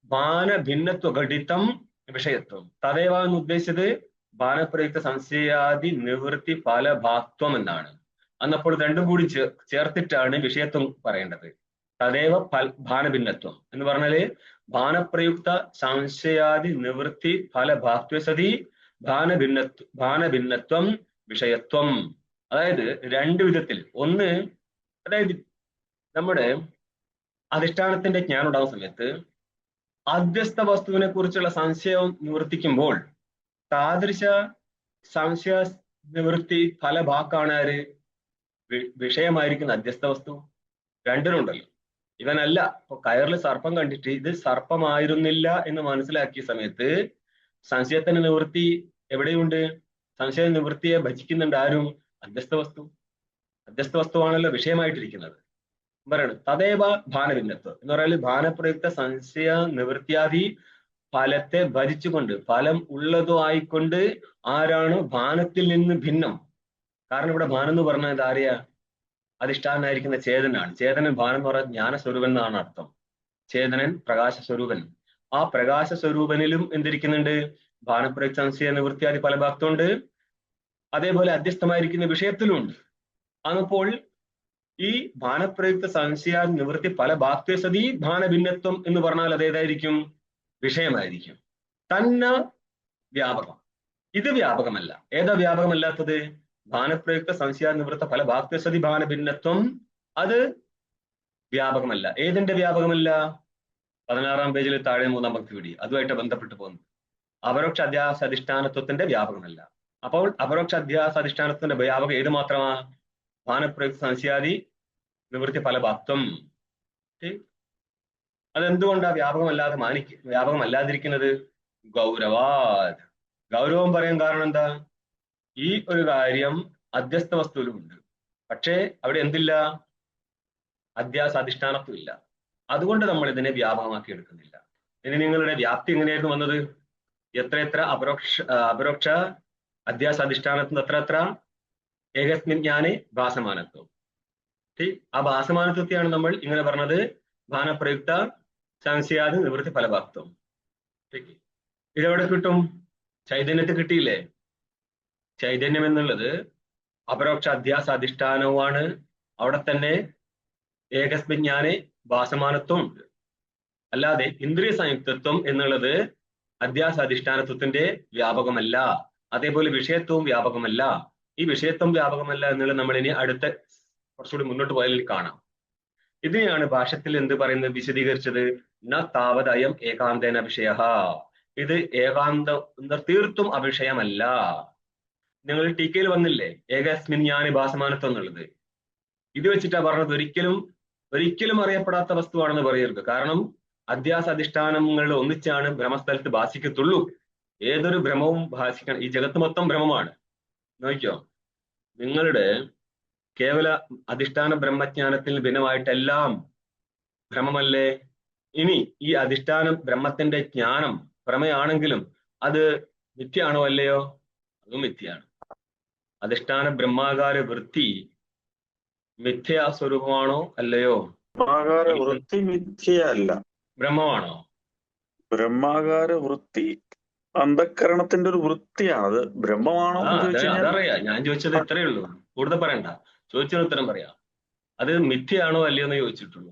ഭാനഭിന്നത്വ ഘടിതം വിഷയത്വം. തദേവ എന്ന് ഉദ്ദേശിച്ചത് ഭാനപ്രയുക്ത സംശയാദി നിവൃത്തി ഫലഭാക്തം എന്നാണ്. അന്നപ്പോൾ രണ്ടും കൂടി ചേർത്തിട്ടാണ് വിഷയത്വം പറയേണ്ടത്. തദേവ ഭാനഭിന്നത്വം എന്ന് പറഞ്ഞാല് ഭാനപ്രയുക്ത സംശയാദി നിവൃത്തി ഫലഭാക്ത്വ സതി ഭാനഭിന്നത്വം വിഷയത്വം. അതായത് രണ്ടു വിധത്തിൽ. ഒന്ന്, അതായത് നമ്മുടെ അധിഷ്ഠാനത്തിന്റെ ജ്ഞാനം ഉണ്ടാകുന്ന സമയത്ത് അധ്യസ്ഥ വസ്തുവിനെ കുറിച്ചുള്ള സംശയം നിവർത്തിക്കുമ്പോൾ താദൃശ സംശയ നിവൃത്തി ഫലഭാക്കാണ് ആര്? വിഷയമായിരിക്കുന്ന അധ്യസ്ഥ വസ്തു. രണ്ടിനുണ്ടല്ലോ. ഇവനല്ല, ഇപ്പൊ കയറിൽ സർപ്പം കണ്ടിട്ട് ഇത് സർപ്പമായിരുന്നില്ല എന്ന് മനസ്സിലാക്കിയ സമയത്ത് സംശയത്തിന്റെ നിവൃത്തി എവിടെയുണ്ട്? സംശയ നിവൃത്തിയെ ഭജിക്കുന്നുണ്ട് ആരും? അധ്യസ്ഥ വസ്തു. അധ്യസ്ഥ വസ്തുവാണല്ലോ വിഷയമായിട്ടിരിക്കുന്നത്. പറയണം തദേവ ഭാനഭിന്നത്വം എന്ന് പറഞ്ഞാൽ ഭാനപ്രയുക്ത സംശയ നിവൃത്തിയാദി ഫലത്തെ ഭരിച്ചുകൊണ്ട്, ഫലം ഉള്ളതോ ആയിക്കൊണ്ട് ആരാണ് ഭാനത്തിൽ നിന്ന് ഭിന്നം? കാരണം ഇവിടെ ഭാനം എന്ന് പറഞ്ഞത് ആരെയാ? അധിഷ്ഠാനായിരിക്കുന്ന ചേതനാണ്. ചേതനൻ ഭാനം എന്ന് പറഞ്ഞാൽ ജ്ഞാനസ്വരൂപൻ എന്നാണ് അർത്ഥം. ചേതനൻ പ്രകാശ സ്വരൂപൻ. ആ പ്രകാശ സ്വരൂപനിലും എന്തിരിക്കുന്നുണ്ട്? ഭാനപ്രയുക്ത സംശയ നിവൃത്തിയാദി ഫലഭാഗത്തുണ്ട്. അതേപോലെ അധ്യസ്ഥമായിരിക്കുന്ന വിഷയത്തിലും ഉണ്ട്. അപ്പോൾ ഈ ഭാനപ്രയുക്ത സംശയ നിവൃത്തി ഫലഭാക്തേ സതി ഭാനഭിന്നത്വം എന്ന് പറഞ്ഞാൽ അതേതായിരിക്കും? വിഷയമായിരിക്കും. തന്ന വ്യാപകം. ഇത് വ്യാപകമല്ല. ഏതാ വ്യാപകമല്ലാത്തത്? ഭാനപ്രയുക്ത സംശയ നിവൃത്ത ഫലഭാക്തേ സതി ഭാനഭിന്നത്വം. അത് വ്യാപകമല്ല. ഏതിന്റെ വ്യാപകമല്ല? 16-ാം പേജിൽ താഴെ 3-ാം പങ്ക്തി പിടി, അതുമായിട്ട് ബന്ധപ്പെട്ട് പോകുന്നു. അപരോക്ഷ അധ്യാസ അധിഷ്ഠാനത്വത്തിന്റെ വ്യാപകമല്ല. അപ്പോൾ അപരോക്ഷ അധ്യാസ അധിഷ്ഠാനത്തിന്റെ വ്യാപകം ഏത് മാത്രമാ? ഭാനപ്രയുക്ത സംശയാദി നിവൃത്തി ഫലഭാക്തം. അതെന്തുകൊണ്ടാ വ്യാപകമല്ലാതെ വ്യാപകമല്ലാതിരിക്കുന്നത്? ഗൗരവാത്. ഗൗരവം പറയാൻ കാരണം എന്താ? ഈ ഒരു കാര്യം അധ്യസ്ഥ വസ്തുവിലുമുണ്ട്, പക്ഷേ അവിടെ എന്തില്ല? അധ്യാസ അധിഷ്ഠാനത്വം ഇല്ല. അതുകൊണ്ട് നമ്മൾ ഇതിനെ വ്യാപകമാക്കി എടുക്കുന്നില്ല. ഇനി നിങ്ങളുടെ വ്യാപ്തി എങ്ങനെയായിരുന്നു വന്നത്? എത്ര അപരോക്ഷ അധ്യാസ അധിഷ്ഠാനത്വം എത്ര ഏകസ്മിൻ ജ്ഞാനെ ഭാസമാനത്വം. ആ ഭാസമാനത്വത്തെയാണ് നമ്മൾ ഇങ്ങനെ പറഞ്ഞത് ഭാനപ്രയുക്ത സംശയാദി നിവൃത്തി ഫലഭാക്തം. ഇതെവിടെ കിട്ടും? ചൈതന്യത്തിൽ കിട്ടിയില്ലേ? ചൈതന്യം എന്നുള്ളത് അപരോക്ഷ അധ്യാസ അധിഷ്ഠാനവുമാണ്. അവിടെ തന്നെ ഏകസ്മിജ്ഞാനെ ഭാസമാനത്വം ഉണ്ട്. അല്ലാതെ ഇന്ദ്രിയ സംയുക്തത്വം എന്നുള്ളത് അധ്യാസ അധിഷ്ഠാനത്വത്തിന്റെ വ്യാപകമല്ല. അതേപോലെ വിഷയത്വവും വ്യാപകമല്ല. ഈ വിഷയത്വം വ്യാപകമല്ല എന്നുള്ളത് നമ്മൾ ഇനി അടുത്ത കുറച്ചുകൂടി മുന്നോട്ട് പോയാൽ കാണാം. ഇതിനെയാണ് ഭാഷ്യത്തിൽ എന്ത് പറയുന്നത് വിശദീകരിച്ചത്? ന താവതയം ഏകാന്തേന വിഷയ. ഇത് തീർത്തും അവിഷയമല്ല. നിങ്ങൾ ടീക്കയിൽ വന്നില്ലേ ഏകസ്മിൻ ജ്ഞാനി ഭാസമാനത്വം എന്നുള്ളത്? ഇത് വെച്ചിട്ടാ പറഞ്ഞത് ഒരിക്കലും അറിയപ്പെടാത്ത വസ്തുവാണെന്ന് പറയരുത്. കാരണം അധ്യാസ അധിഷ്ഠാനങ്ങൾ ഒന്നിച്ചാണ് ബ്രഹ്മസ്ഥലത്ത് ഭാഷിക്കത്തുള്ളൂ. ഏതൊരു ഭ്രമവും ഭാഷിക്കണം. ഈ ജഗത്ത് മൊത്തം ഭ്രമമാണ്. നോക്കിയോ, നിങ്ങളുടെ കേവല അധിഷ്ഠാന ബ്രഹ്മജ്ഞാനത്തിൽ ഭിന്നമായിട്ടെല്ലാം ഭ്രമമല്ലേ? ഇനി ഈ അധിഷ്ഠാന ബ്രഹ്മത്തിന്റെ ജ്ഞാനം ഭ്രമയാണെങ്കിലും അത് മിഥ്യയാണോ അല്ലയോ? അതും മിഥ്യയാണ്. അധിഷ്ഠാന ബ്രഹ്മാകാര വൃത്തി മിഥ്യാസ്വരൂപമാണോ അല്ലയോ? ബ്രഹ്മാകാര വൃത്തി മിഥ്യയല്ല. ബ്രഹ്മമാണോ? ബ്രഹ്മാകാര വൃത്തി അന്ധക്കരണത്തിന്റെ ഒരു വൃത്തിയാണ്. അത് ബ്രഹ്മമാണോ എന്ന് ചോദിച്ചു കഴിഞ്ഞാൽ അതറിയാം. ഞാൻ ചോദിച്ചത് ഇത്രയേ ഉള്ളൂ, കൂടുതൽ പറയണ്ട. ചോദിച്ചതിന് ഉത്തരം പറയാം. അത് മിഥ്യയാണോ അല്ലയോ എന്ന് ചോദിച്ചിട്ടുള്ളൂ.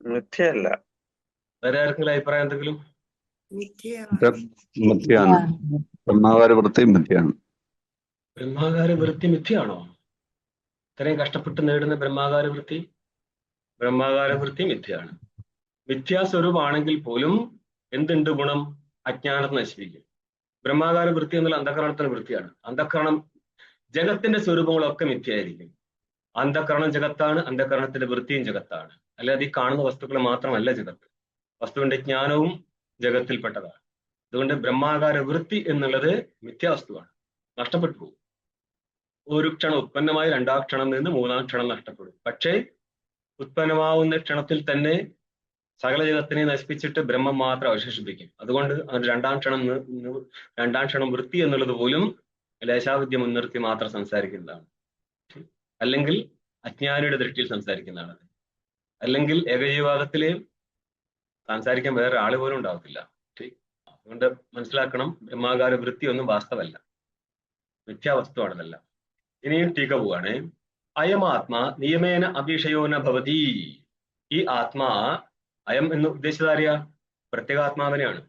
മിഥ്യയല്ല. വേറെ ആർക്കെങ്കിലും അഭിപ്രായം എന്തെങ്കിലും? മിഥ്യയാണ്. ബ്രഹ്മാകാര വൃത്തി മിഥ്യയാണ്. ബ്രഹ്മാകാര വൃത്തി മിഥ്യയാണോ? ഇത്രയും കഷ്ടപ്പെട്ട് നേടുന്ന ബ്രഹ്മാകാര വൃത്തി മിഥ്യയാണ്. മിഥ്യാസ്വരൂപമാണെങ്കിൽ പോലും എന്തുണ്ട് ഗുണം? അജ്ഞാനത്തെ നശിപ്പിക്കും. ബ്രഹ്മാകാര വൃത്തി എന്നുള്ള അന്ധകരണത്തിന്റെ വൃത്തിയാണ്. അന്ധകരണം ജഗത്തിന്റെ സ്വരൂപങ്ങളൊക്കെ മിഥ്യയായിരിക്കും. അന്ധകരണം ജഗത്താണ്, അന്ധകരണത്തിന്റെ വൃത്തിയും ജഗത്താണ്. അല്ലാതെ ഈ കാണുന്ന വസ്തുക്കൾ മാത്രമല്ല ജഗത്ത്. വസ്തുവിന്റെ ജ്ഞാനവും ജഗത്തിൽപ്പെട്ടതാണ്. അതുകൊണ്ട് ബ്രഹ്മാകാര വൃത്തി എന്നുള്ളത് മിഥ്യാവസ്തുവാണ്, നഷ്ടപ്പെട്ടു പോകും. ഒരു ക്ഷണം ഉത്പന്നമായി 2-ാം ക്ഷണം നിന്ന് 3-ാം ക്ഷണം നഷ്ടപ്പെടും. പക്ഷേ ഉത്പന്നമാവുന്ന ക്ഷണത്തിൽ തന്നെ സകല ജഗത്തിനെ നശിപ്പിച്ചിട്ട് ബ്രഹ്മം മാത്രം അവശേഷിപ്പിക്കും. അതുകൊണ്ട് അതിന് 2-ാം ക്ഷണം വൃത്തി എന്നുള്ളത് പോലും ലേശാവിദ്യ മുൻനിർത്തി മാത്രം സംസാരിക്കുന്നതാണ്. അല്ലെങ്കിൽ അജ്ഞാനിയുടെ ദൃഷ്ടിയിൽ സംസാരിക്കുന്നതാണ്. അല്ലെങ്കിൽ ഏകജീവാദത്തില് സംസാരിക്കാൻ വേറെ ആള് പോലും ഉണ്ടാവത്തില്ല. അതുകൊണ്ട് മനസ്സിലാക്കണം, ബ്രഹ്മാകാര വൃത്തി ഒന്നും വാസ്തവല്ല, മിഥ്യാവസ്തുവാണതല്ല. ഇനിയും ടീക്ക പോവാണ്. അയമാത്മാ നിയമേന അഭിഷയോന ഭവതി. ഈ ആത്മാ, അയം എന്ന് ഉദ്ദേശിച്ചതാരിയാ? പ്രത്യേകാത്മാവിനെയാണ്.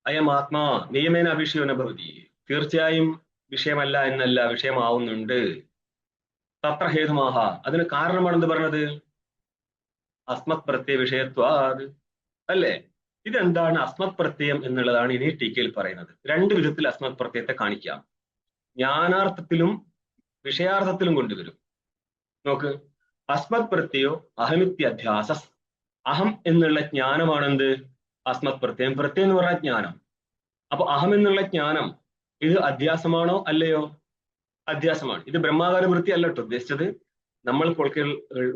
അയമാത്മാ നിയമേന അഭിഷയോന ഭവതി. തീർച്ചയായും വിഷയമല്ല എന്നല്ല, വിഷയമാവുന്നുണ്ട്. തത്ര ഹേതുമാഹ, അതിന് കാരണമാണെന്ന് പറഞ്ഞത് അസ്മത് പ്രത്യയ വിഷയത്വാത് അല്ലേ? ഇതെന്താണ് അസ്മത് പ്രത്യയം എന്നുള്ളതാണ് ഇനി ടീക്കയിൽ പറയുന്നത്. രണ്ട് വിധത്തിൽ അസ്മത് പ്രത്യയത്തെ കാണിക്കാം. ജ്ഞാനാർത്ഥത്തിലും വിഷയാർത്ഥത്തിലും കൊണ്ടുവരും. നോക്ക്, അസ്മത് പ്രത്യയോ അഹമിത്യധ്യാസസ്. അഹം എന്നുള്ള ജ്ഞാനമാണെന്ത്? അസ്മത് പ്രത്യയം. പ്രത്യയം എന്ന് പറഞ്ഞാൽ ജ്ഞാനം. അപ്പൊ അഹം എന്നുള്ള ജ്ഞാനം ഇത് അധ്യാസമാണോ അല്ലയോ? അധ്യാസമാണ്. ഇത് ബ്രഹ്മാകാര വൃത്തി അല്ല കേട്ടോ ഉദ്ദേശിച്ചത്. നമ്മൾക്കൊക്കെ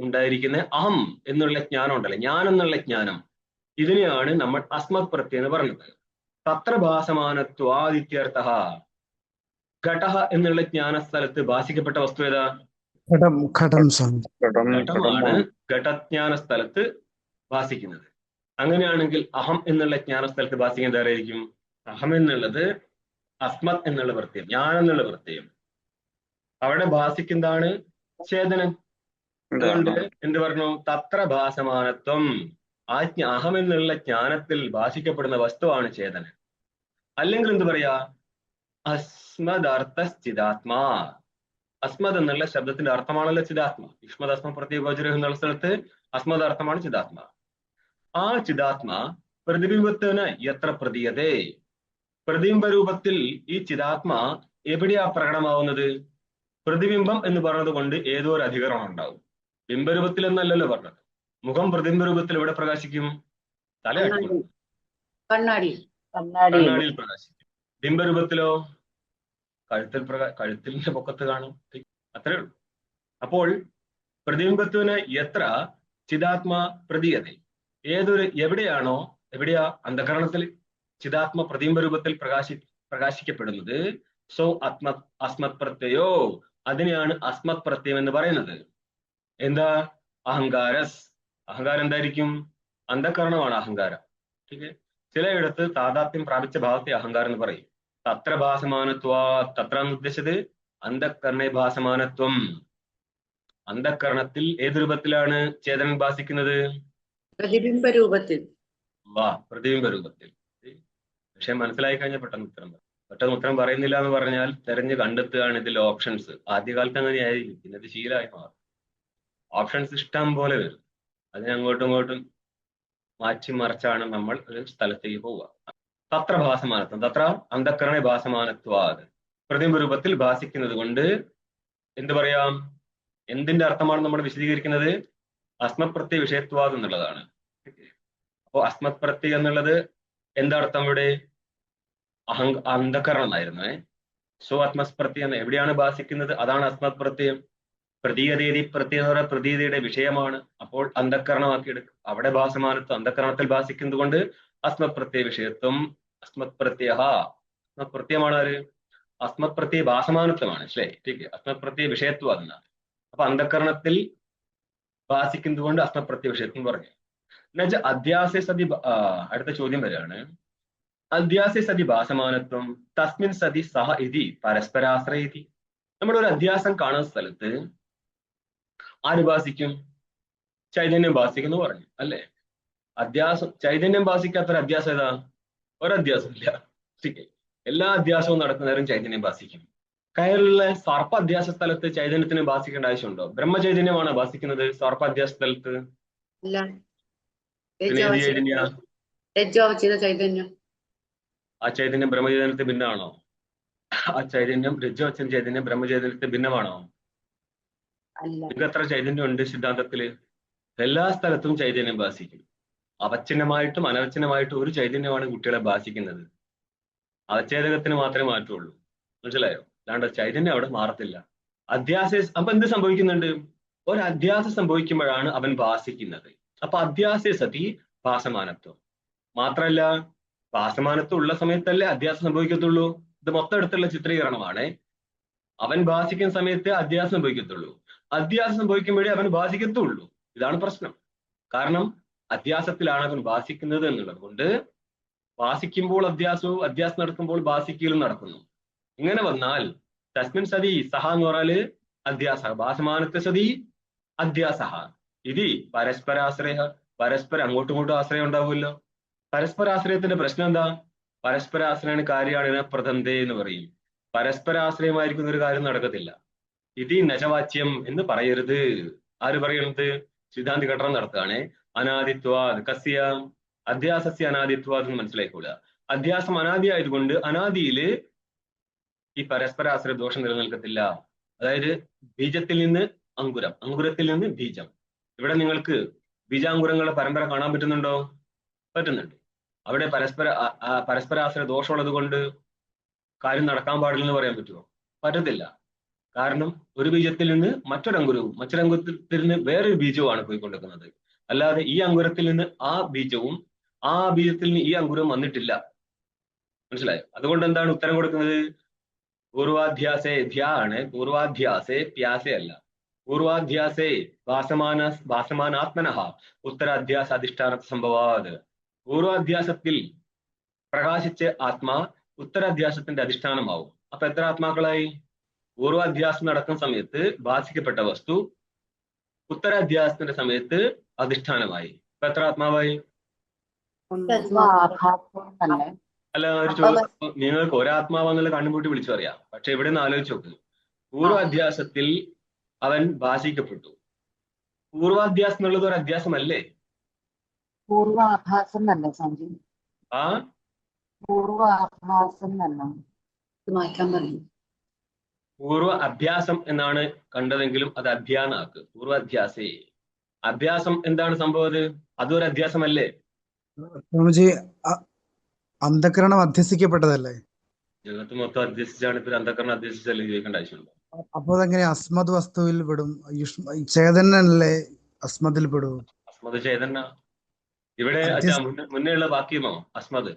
ഉണ്ടായിരിക്കുന്ന അഹം എന്നുള്ള ജ്ഞാനം ഉണ്ടല്ലോ, ഞാൻ എന്നുള്ള ജ്ഞാനം, ഇതിനെയാണ് നമ്മൾ അസ്മത് പ്രത്യയം എന്ന് പറയുന്നത്. തത്ര ഭാസമാനത്വാദിത്യർത്ഥ. ഘടഹ എന്നുള്ള ജ്ഞാനസ്ഥലത്ത് ഭാസിക്കപ്പെട്ട വസ്തു ഏതാ? ഘടം സ്വാമി. ഘടമാണ് ഘടജ്ഞാന സ്ഥലത്ത് ഭാസിക്കുന്നത്. അങ്ങനെയാണെങ്കിൽ അഹം എന്നുള്ള ജ്ഞാനസ്ഥലത്ത് ഭാസിക്കുന്നത് ആരായിരിക്കും? അഹം എന്നുള്ളത് അസ്മത് എന്നുള്ള പ്രത്യയം, ഞാൻ എന്നുള്ള പ്രത്യയം. അവിടെ ഭാസിക്കുന്നതാണ് ചേതനം. അതുകൊണ്ട് എന്ത് പറഞ്ഞു? തത്ര ഭാസമാനത്വം. ആ അഹം എന്നുള്ള ജ്ഞാനത്തിൽ ഭാഷിക്കപ്പെടുന്ന വസ്തുവാണ് ചേതനൻ. അല്ലെങ്കിൽ എന്ത് പറയാ? അസ്മദർത്ഥസ്ഥിതാത്മാ. അസ്മദ് എന്നുള്ള ശബ്ദത്തിന്റെ അർത്ഥമാണല്ലോ ചിതാത്മ. യുഷ്മദ് അസ്മ പ്രത്യേകോചരം എന്നുള്ള സ്ഥലത്ത് അസ്മദ് അർത്ഥമാണ് ചിതാത്മ. ആ ചിതാത്മ പ്രതിബിംബത്തിന് എത്ര പ്രതീയതേ. പ്രതിബിംബ രൂപത്തിൽ ഈ ചിതാത്മ എവിടെയാ പ്രകടമാവുന്നത്? പ്രതിബിംബം എന്ന് പറഞ്ഞത് കൊണ്ട് ഏതോ ഒരു അധികരണം ഉണ്ടാവും. ബിംബരൂപത്തിൽ എന്നല്ലല്ലോ പറഞ്ഞത്. മുഖം പ്രതിബിംബ രൂപത്തിൽ എവിടെ പ്രകാശിക്കും? തലയാട്ടി കണ്ണാടിയിൽ പ്രകാശിക്കും. ബിംബരൂപത്തിലോ കഴുത്തിന്റെ പൊക്കത്ത് കാണും. അത്രേ ഉള്ളൂ. അപ്പോൾ പ്രതിബിംബത്വന് എത്ര ചിതാത്മ പ്രതീയത. എവിടെയാ അന്ധകരണത്തിൽ ചിതാത്മ പ്രതിബിംബ രൂപത്തിൽ പ്രകാശിക്കപ്പെടുന്നത്. സോ അസ്മത് പ്രത്യയോ, അതിനെയാണ് അസ്മത് പ്രത്യയം എന്ന് പറയുന്നത്. എന്താ? അഹങ്കാരസ്. അഹങ്കാരം എന്തായിരിക്കും? അന്ധകരണമാണ് അഹങ്കാരം. ചിലയിടത്ത് താതാത്മ്യം പ്രാപിച്ച ഭാവത്തെ അഹങ്കാരം എന്ന് പറയും. തത്ര ഭാസമാനത്വ. തത്ര എന്ന് ഉദ്ദേശിച്ചത് അന്ധകരണേ ഭാസമാനത്വം. അന്ധകരണത്തിൽ ഏത് രൂപത്തിലാണ് ചേതനൻ ഭാസിക്കുന്നത്? പ്രതിബിംബ രൂപത്തിൽ. പ്രതിബിംബ രൂപത്തിൽ. പക്ഷെ മനസ്സിലായി കഴിഞ്ഞാൽ പെട്ടെന്ന് ഉത്തരം പറയുന്നില്ല എന്ന് പറഞ്ഞാൽ തെരഞ്ഞു കണ്ടെത്തുകയാണ് ഇതിൽ ഓപ്ഷൻസ്. ആദ്യകാലത്ത് അങ്ങനെയായിരിക്കും, പിന്നെ ശീലമായി മാറും. ഓപ്ഷൻസ് ഇഷ്ടം പോലെ വരും. അതിനെ അങ്ങോട്ടും ഇങ്ങോട്ടും മാറ്റി മറിച്ചാണ് നമ്മൾ ഒരു സ്ഥലത്തേക്ക് പോവുക. തത്ര ഭാസമാനത്വം. തത്ര അന്ധകരണ ഭാസമാനത്വാത്. പ്രതിബിംബ രൂപത്തിൽ ഭാസിക്കുന്നത് കൊണ്ട് എന്ത് പറയാം? എന്തിന്റെ അർത്ഥമാണ് നമ്മൾ വിശദീകരിക്കുന്നത്? അസ്മത് പ്രത്യ വിഷയത്വാദ് എന്നുള്ളതാണ്. അപ്പോ അസ്മത് പ്രത്യ എന്നുള്ളത് എന്താർത്ഥം? ഇവിടെ അന്ധകരണം എന്നായിരുന്നു. സോ അസ്മത് പ്രത്യം എവിടെയാണ് ഭാസിക്കുന്നത്? അതാണ് അസ്മത് പ്രത്യം. പ്രതീയതേതി പ്രത്യം എന്ന് പറയുന്ന പ്രതീയതയുടെ വിഷയമാണ്. അപ്പോൾ അന്ധകരണമാക്കി എടുക്കും. അവിടെ ഭാസമാനത്വം അന്ധകരണത്തിൽ ഭാസിക്കുന്നത് കൊണ്ട് അസ്മത് പ്രത്യ വിഷയത്വം. അസ്മത് പ്രത്യ അസ്മത് പ്രത്യമാണ് ആര്? അസ്മത് പ്രത്യ ഭാസമാനത്വമാണ്. ശരി, അസ്മത് പ്രത്യ വിഷയത്വം അതെന്നാണ്. അപ്പൊ അന്ധകരണത്തിൽ ഭാസിക്കുന്നത് കൊണ്ട് അസ്മത് പ്രത്യ വിഷയത്വം പറഞ്ഞു. എന്നുവെച്ചാൽ അധ്യാസ സതി. അടുത്ത ചോദ്യം വരികയാണ്. അധ്യാസ സതി ഭാസമാനത്വം തസ്മിൻ സതി സഹ ഇതി പരസ്പരാശ്രയിതി. നമ്മളൊരു അധ്യാസം കാണുന്ന സ്ഥലത്ത് ആര് ഭാസിക്കും? ചൈതന്യം ഭാസിക്കുന്നു പറഞ്ഞു അല്ലേ? ചൈതന്യം ഭാസിക്കാത്തൊരു അധ്യാസം ഏതാ? ഒരധ്യാസം ഇല്ല. എല്ലാ അധ്യാസവും നടക്കുന്ന നേരം ചൈതന്യം ഭാസിക്കും. കയറിലുള്ള സർപ്പ അധ്യാസ സ്ഥലത്ത് ചൈതന്യത്തിന് ഭാസിക്കേണ്ട ആവശ്യമുണ്ടോ? ബ്രഹ്മചൈതന്യമാണോ ഭാസിക്കുന്നത് സർപ്പ അധ്യാസ സ്ഥലത്ത്? ചൈതന്യം. ആ ചൈതന്യം ബ്രഹ്മചൈതന്യത്തിന് ഭിന്നമാണോ? ആ ചൈതന്യം രജ്ജുവച്ചൻ ചൈതന്യം ബ്രഹ്മചൈതന്യത്തിന് ഭിന്നമാണോ? നിങ്ങൾക്ക് എത്ര ചൈതന്യം ഉണ്ട് സിദ്ധാന്തത്തില്? എല്ലാ സ്ഥലത്തും ചൈതന്യം ഭാസിക്കും. അവച്ഛിന്നമായിട്ടും അനവച്ഛിന്നമായിട്ടും ഒരു ചൈതന്യമാണ് കുട്ടികളെ ഭാസിക്കുന്നത്. അവച്ഛേദകത്തിന് മാത്രമേ മാറ്റുള്ളൂ. മനസ്സിലായോ? അല്ലാണ്ട് ചൈതന്യം അവിടെ മാറത്തില്ല. അപ്പൊ എന്ത് സംഭവിക്കുന്നുണ്ട്? ഒരു അധ്യാസം സംഭവിക്കുമ്പോഴാണ് അവൻ ഭാസിക്കുന്നത്. അപ്പൊ അധ്യാസ സതി ഭാസമാനത്വം. മാത്രല്ല, ഭാസമാനത്വം ഉള്ള സമയത്തല്ലേ അധ്യാസം സംഭവിക്കത്തുള്ളൂ. ഇത് മൊത്തം എടുത്തുള്ള ചിത്രീകരണമാണ്. അവൻ ഭാസിക്കുന്ന സമയത്ത് അധ്യാസം സംഭവിക്കത്തുള്ളൂ. അധ്യാസം സംഭവിക്കുമ്പോഴേ അവൻ ഭാസിക്കത്തുള്ളൂ. ഇതാണ് പ്രശ്നം. കാരണം അധ്യാസത്തിലാണ് അവൻ ഭാസിക്കുന്നത് എന്നുള്ളത് കൊണ്ട് ഭാസിക്കുമ്പോൾ അധ്യാസവും അധ്യാസം നടക്കുമ്പോൾ ഭാസിക്കലും നടക്കുന്നു. ഇങ്ങനെ വന്നാൽ തസ്മിൻ സതി സഹ എന്ന് പറഞ്ഞാല് അധ്യാസ, ഭാസമാനത്തെ സതി അധ്യാസ. ഇത് പരസ്പരാശ്രയ. പരസ്പരം അങ്ങോട്ടും ഇങ്ങോട്ടും ആശ്രയം ഉണ്ടാവുമല്ലോ. പരസ്പരാശ്രയത്തിന്റെ പ്രശ്നം എന്താ? പരസ്പരാശ്രയാണ് കാര്യമാണ് പ്രതന്തേ എന്ന് പറയും. പരസ്പരാശ്രയമായിരിക്കുന്ന ഒരു കാര്യം നടക്കത്തില്ല. ഇത് നജവാച്യം എന്ന് പറയരുത്. ആര് പറയണത്? സിദ്ധാന്തി ഘടനം നടത്തുകയാണ്. അനാദിത്വാ കസ്യ അധ്യാസസ്യ അനാദിത്വാദെന്ന് മനസ്സിലായിക്കൊള്ളുക. അധ്യാസം അനാദി ആയതുകൊണ്ട് അനാദിയില് ഈ പരസ്പരാശ്രയ ദോഷം നിലനിൽക്കത്തില്ല. അതായത് ബീജത്തിൽ നിന്ന് അങ്കുരം, അങ്കുരത്തിൽ നിന്ന് ബീജം. ഇവിടെ നിങ്ങൾക്ക് ബീജാങ്കുരങ്ങളുടെ പരമ്പര കാണാൻ പറ്റുന്നുണ്ടോ? പറ്റുന്നുണ്ട്. അവിടെ പരസ്പരാശ്രയ ദോഷമുള്ളത് കൊണ്ട് കാര്യം നടക്കാൻ പാടില്ലെന്ന് പറയാൻ പറ്റുമോ? പറ്റത്തില്ല. കാരണം ഒരു ബീജത്തിൽ നിന്ന് മറ്റൊരങ്കുരവും മറ്റൊരങ്കുരത്തിൽ നിന്ന് വേറൊരു ബീജവുമാണ് പോയിക്കൊണ്ടിരിക്കുന്നത്. അല്ലാതെ ഈ അങ്കുരത്തിൽ നിന്ന് ആ ബീജവും ആ ബീജത്തിൽ നിന്ന് ഈ അങ്കുരവും വന്നിട്ടില്ല. മനസ്സിലായോ? അതുകൊണ്ട് എന്താണ് ഉത്തരം കൊടുക്കുന്നത്? പൂർവാധ്യാസേ ധ്യാ ആണ്, പൂർവാധ്യാസേ പ്യാസേ അല്ല. പൂർവാധ്യാസേ ഭാസമാനാത്മനഃ ഉത്തരാധ്യാസ അധിഷ്ഠാന സംഭവാത്. പൂർവാധ്യാസത്തിൽ പ്രകാശിച്ച് ആത്മാ ഉത്തരാധ്യാസത്തിന്റെ അധിഷ്ഠാനമാവും. അപ്പൊ എത്ര ആത്മാക്കളായി? പൂർവാധ്യാസം നടക്കുന്ന സമയത്ത് ഭാസിക്കപ്പെട്ട വസ്തു ഉത്തരാധ്യാസത്തിന്റെ സമയത്ത് അധിഷ്ഠാനമായി. അപ്പൊ എത്ര ആത്മാവായി? അല്ല, ഒരു ചോദ്യം, നിങ്ങൾക്ക് ഒരാത്മാവെന്നുള്ള കണ്ണുപൂട്ടി വിളിച്ചു പറയാം. പക്ഷെ ഇവിടെ നിന്ന് ആലോചിച്ച് നോക്ക്. പൂർവാധ്യാസത്തിൽ അവൻ ഭാഷിക്കപ്പെട്ടു. പൂർവാധ്യാസം എന്നുള്ളത് ഒരു അധ്യാസമല്ലേ? പൂർവാഭാസം തന്നെ സഞ്ജി. ആ പൂർവാഭാസം തന്നെ മാറ്റാൻ പറഞ്ഞു. പൂർവ അഭ്യാസം എന്നാണ് കണ്ടതെങ്കിലും അത് അധ്യാനാക്ക്. പൂർവാധ്യാസേ. അഭ്യാസം എന്താണ് സംഭവം? അതൊരു അധ്യാസമല്ലേ? സ്വാമിജി, അന്ധകരണം അധ്യസിക്കപ്പെട്ടതല്ലേ? ജഗത്ത് മൊത്തം അധ്യസിച്ചാണ്. ഇപ്പൊ അന്ധകരണം അധ്യസിച്ചല്ലേ ചോദിക്കേണ്ട ആവശ്യമുണ്ടോ? അപ്പൊ അതെങ്ങനെ അസ്മദ് വസ്തുവിൽ പെടും? ചേതനല്ലേ അസ്മദിൽ പെടും? അസ്മദ് ചേതന ഇവിടെ മുന്നേയുള്ള വാക്യമോ അസ്മദ്?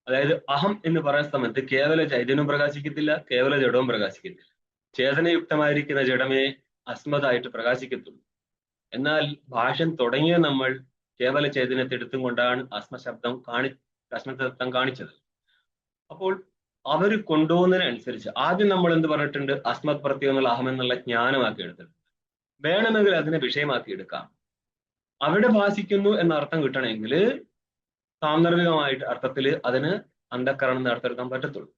അതായത് അഹം എന്ന് പറയുന്ന സമയത്ത് കേവല ചൈതന്യവും പ്രകാശിക്കത്തില്ല, കേവല ജഡവും പ്രകാശിക്കത്തില്ല. ചേതനയുക്തമായിരിക്കുന്ന ജഡമേ അസ്മദായിട്ട് പ്രകാശിക്കത്തുള്ളൂ. എന്നാൽ ഭാഷ്യം തുടങ്ങിയ നമ്മൾ കേവല ചൈതന്യത്തെ എടുത്തും കൊണ്ടാണ് അസ്മശബ്ദം കാണിച്ചത്. അപ്പോൾ അവർ കൊണ്ടുപോകുന്നതിനനുസരിച്ച് ആദ്യം നമ്മൾ എന്ത് പറഞ്ഞിട്ടുണ്ട്? അസ്മത് പ്രത്യം എന്നുള്ള അഹം എന്നുള്ള ജ്ഞാനമാക്കി എടുത്തിട്ടുണ്ട്. വേണമെങ്കിൽ അതിനെ വിഷയമാക്കി എടുക്കാം. അവിടെ ഭാസിക്കുന്നു എന്ന അർത്ഥം കിട്ടണമെങ്കിൽ സാന്ദർഭികമായിട്ട് അർത്ഥത്തിൽ അതിന് അന്ധക്കരണം എന്ന് അർത്ഥമെടുക്കാൻ പറ്റത്തുള്ളൂ.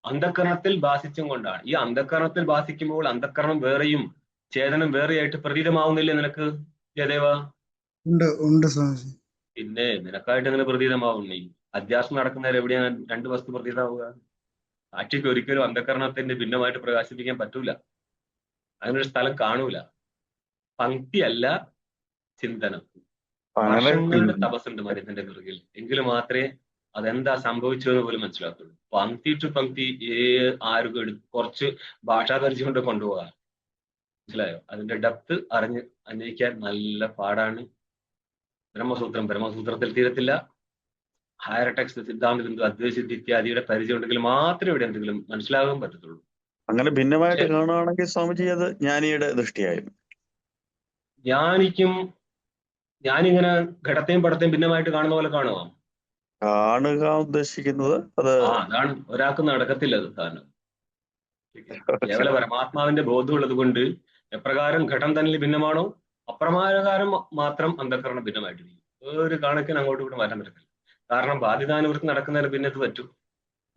അന്ധക്കരണത്തിൽ ഭാസിച്ചും കൊണ്ടാണ്. ഈ അന്ധക്കരണത്തിൽ ഭാസിക്കുമ്പോൾ അന്ധക്കരണം വേറെയും ചേതനം വേറെയായിട്ട് പ്രതീതമാവുന്നില്ലേ നിനക്ക് ജയദേവ? ഉണ്ട് സ്വാമിജി. പിന്നെ നിനക്കായിട്ട് അങ്ങനെ പ്രതീതമാവുന്നേ. അധ്യാസം നടക്കുന്നവർ എവിടെയാണ് രണ്ട് വസ്തു പ്രതീതമാവുക? സാക്ഷിക്ക് ഒരിക്കലും അന്ധകരണത്തിന്റെ ഭിന്നമായിട്ട് പ്രകാശിപ്പിക്കാൻ പറ്റൂല. അങ്ങനൊരു സ്ഥലം കാണൂല. പങ്ക്തിയല്ല ചിന്തനം. വർഷങ്ങളുടെ തപസ്സുണ്ട് മരത്തിന്റെ പിറകിൽ. എങ്കിലും മാത്രമേ അതെന്താ സംഭവിച്ചതെന്ന് പോലും മനസ്സിലാക്കുള്ളൂ. പങ്ക്തി ടു പങ്ക്തി ആരും കുറച്ച് ഭാഷാപരിചയം കൊണ്ട് കൊണ്ടുപോകാം. മനസ്സിലായോ? അതിന്റെ ഡെപ്ത് അന്വയിക്കാൻ നല്ല പാടാണ്. ബ്രഹ്മസൂത്രത്തിൽ തീരത്തില്ല. ഹയർ ടെക്സ്റ്റ്, സിദ്ധാന്ത ബിന്ദു, അദ്വൈസിദ്ധി ഇത്യാദിയുടെ പരിചയം ഉണ്ടെങ്കിൽ മാത്രമേ ഇവിടെ എന്തെങ്കിലും മനസ്സിലാകാൻ പറ്റത്തുള്ളൂ. അങ്ങനെ ഭിന്നമായിട്ട് കാണുകയാണെങ്കിൽ സ്വാമിജി അത് ജ്ഞാനിയുടെ ദൃഷ്ടിയായിരുന്നു. ഞാനിങ്ങനെ ഘടത്തെയും പടത്തെയും ഭിന്നമായിട്ട് കാണുന്ന പോലെ കാണുമോ? കാണുക ഉദ്ദേശിക്കുന്നത് അത് അതാണ്. ഒരാൾക്ക് നടക്കത്തില്ല അത് സാധനം. കേവല പരമാത്മാവിന്റെ ബോധമുള്ളത് കൊണ്ട് എപ്രകാരം ഘടം തന്നെ ഭിന്നമാണോ അപ്രകാരം മാത്രം അന്ധകരണം ഭിന്നമായിട്ടിരിക്കും. ഒരു കണക്കിന് അങ്ങോട്ടും ഇങ്ങോട്ടും മാറ്റാൻ പറ്റത്തില്ല. കാരണം ബാധിതാനുവൃത്തി നടക്കുന്നതിന് ഭിന്നത്ത് പറ്റും.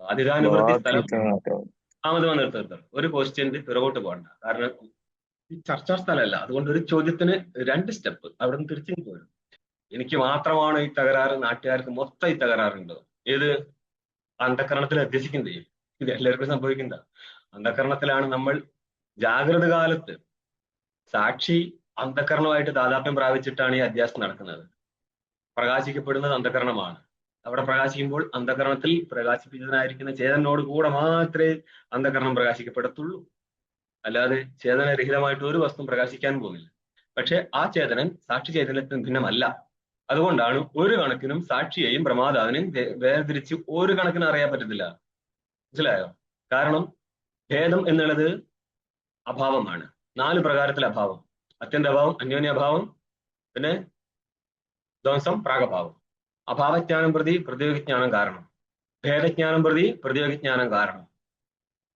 ബാധിതാനുവൃത്തി സ്ഥലം നിർത്തം ഒരു ക്വസ്റ്റ്യന്റെ പിറകോട്ട് പോകണ്ട. കാരണം ഈ ചർച്ചാ സ്ഥലമല്ല. അതുകൊണ്ട് ഒരു ചോദ്യത്തിന് 2 സ്റ്റെപ്പ് അവിടെ നിന്ന് തിരിച്ചു പോരും. എനിക്ക് മാത്രമാണ് ഈ തകരാറ്, നാട്ടുകാർക്ക് മൊത്തം ഈ തകരാറുണ്ട്. ഏത്? അന്ധകരണത്തിൽ അധ്യസിക്കുന്നതേ. ഇത് എല്ലാവർക്കും സംഭവിക്കുന്ന അന്ധകരണത്തിലാണ്. നമ്മൾ ജാഗ്രത കാലത്ത് സാക്ഷി അന്ധകരണമായിട്ട് താതാത്മ്യം പ്രാപിച്ചിട്ടാണ് ഈ അധ്യാസം നടക്കുന്നത്. പ്രകാശിക്കപ്പെടുന്നത് അന്ധകരണമാണ്. അവിടെ പ്രകാശിക്കുമ്പോൾ അന്ധകരണത്തിൽ പ്രകാശിപ്പിച്ചതിനായിരിക്കുന്ന ചേതനോട് കൂടെ മാത്രമേ അന്ധകരണം പ്രകാശിക്കപ്പെടത്തുള്ളൂ. അല്ലാതെ ചേതനരഹിതമായിട്ട് ഒരു വസ്തു പ്രകാശിക്കാൻ പോകുന്നില്ല. പക്ഷെ ആ ചേതനൻ സാക്ഷി ചൈതന്യത്തിന് ഭിന്നമല്ല. അതുകൊണ്ടാണ് ഒരു കണക്കിനും സാക്ഷിയെയും പ്രമാതാവിനെയും വേർതിരിച്ച് ഒരു കണക്കിനും അറിയാൻ പറ്റത്തില്ല. മനസ്സിലായോ? കാരണം ഭേദം എന്നുള്ളത് അഭാവമാണ്. 4 പ്രകാരത്തിൽ അഭാവം: അത്യന്തഭാവം, അന്യോന്യഭാവം, പിന്നെ ധ്വംസം, പ്രാഗഭാവം. അഭാവജ്ഞാനം പ്രതി പ്രതിയോഗിജ്ഞാനം കാരണം, ഭേദജ്ഞാനം പ്രതി പ്രതിയോഗിജ്ഞാനം കാരണം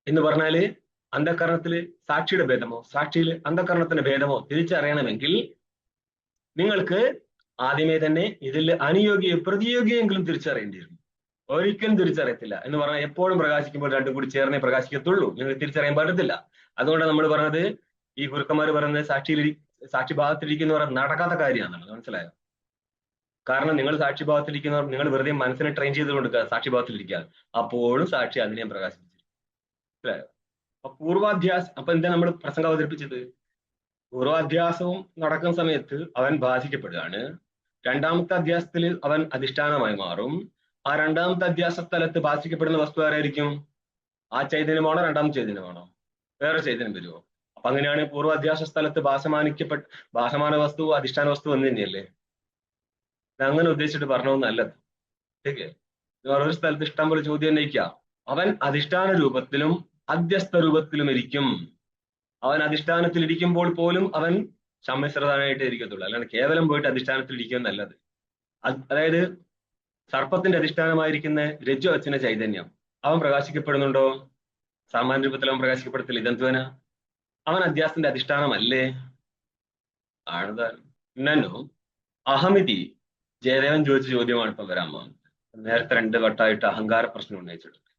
എന്ന് പറഞ്ഞാല് അന്ധകരണത്തില് സാക്ഷിയുടെ ഭേദമോ സാക്ഷിയിൽ അന്ധകരണത്തിന്റെ ഭേദമോ തിരിച്ചറിയണമെങ്കിൽ നിങ്ങൾക്ക് ആദ്യമേ തന്നെ ഇതിൽ അനുയോഗിയെ പ്രതിയോഗിയെങ്കിലും തിരിച്ചറിയേണ്ടിയിരുന്നു. ഒരിക്കലും തിരിച്ചറിയത്തില്ല എന്ന് പറഞ്ഞാൽ എപ്പോഴും പ്രകാശിക്കുമ്പോൾ രണ്ടും കൂടി ചേർന്നേ പ്രകാശിക്കത്തുള്ളൂ. നിങ്ങൾ തിരിച്ചറിയാൻ പറ്റത്തില്ല. അതുകൊണ്ടാണ് നമ്മൾ പറഞ്ഞത്, ഈ ഗുരുക്കന്മാർ പറയുന്നത് സാക്ഷി ഭാഗത്തിരിക്കുന്ന പറഞ്ഞാൽ നടക്കാത്ത കാര്യമാണെന്നുള്ളത്. മനസ്സിലായോ? കാരണം നിങ്ങൾ സാക്ഷിഭാവത്തിലിരിക്കുന്നവർ നിങ്ങൾ വെറുതെ മനസ്സിനെ ട്രെയിൻ ചെയ്ത് കൊടുക്കുക സാക്ഷിഭാവത്തിലിരിക്കുക, അപ്പോഴും സാക്ഷി അതിനെ പ്രകാശിപ്പിച്ചു. മനസ്സിലായോ? അപ്പൊ പൂർവാധ്യാസം, അപ്പൊ എന്താ നമ്മൾ പ്രസംഗം അവതരിപ്പിച്ചത്? പൂർവാധ്യാസവും നടക്കുന്ന സമയത്ത് അവൻ ഭാഷിക്കപ്പെടുകയാണ്. രണ്ടാമത്തെ അധ്യാസത്തിൽ അവൻ അധിഷ്ഠാനമായി മാറും. ആ രണ്ടാമത്തെ അധ്യാസ സ്ഥലത്ത് ഭാഷിക്കപ്പെടുന്ന വസ്തു ആരായിരിക്കും? ആ ചൈതന്യമാണോ രണ്ടാമത്തെ ചൈതന്യമാണോ? വേറെ ചൈതന്യം വരുമോ? അപ്പൊ അങ്ങനെയാണ് പൂർവാധ്യാസ സ്ഥലത്ത് ഭാസമാന വസ്തു അധിഷ്ഠാന വസ്തു എന്ന് തന്നെയല്ലേ? അങ്ങനെ ഉദ്ദേശിച്ചിട്ട് പറഞ്ഞതൊന്നല്ലത്. ശരിയേ? വേറൊരു സ്ഥലത്ത് ഇഷ്ടം പോലെ ചോദ്യം ഉന്നയിക്കാം. അവൻ അധിഷ്ഠാന രൂപത്തിലും അധ്യസ്ഥ രൂപത്തിലും ഇരിക്കും. അവൻ അധിഷ്ഠാനത്തിൽ ഇരിക്കുമ്പോൾ പോലും അവൻ സമ്മിശ്രതാനായിട്ടേ ഇരിക്കത്തുള്ളൂ, അല്ലാണ്ട് കേവലം പോയിട്ട് അധിഷ്ഠാനത്തിൽ ഇരിക്കുക നല്ലത്. അതായത് സർപ്പത്തിന്റെ അധിഷ്ഠാനമായിരിക്കുന്ന രജ്ജു അച്ഛന ചൈതന്യം അവൻ പ്രകാശിക്കപ്പെടുന്നുണ്ടോ? സാമാന്യ രൂപത്തിൽ അവൻ പ്രകാശിക്കപ്പെടത്തില്ല. ഇതെന്തുവന? അവൻ അധ്യാസത്തിന്റെ അധിഷ്ഠാനമല്ലേ? ആണതാനും ഇന്നു അഹമിതി ജയദേവൻ ചോദിച്ച ചോദ്യമാണ് ഇപ്പം വരാൻ പോകുന്നത്. നേരത്തെ 2 വട്ടമായിട്ട് അഹങ്കാര പ്രശ്നം ഉന്നയിച്ചിട്ടുണ്ട്.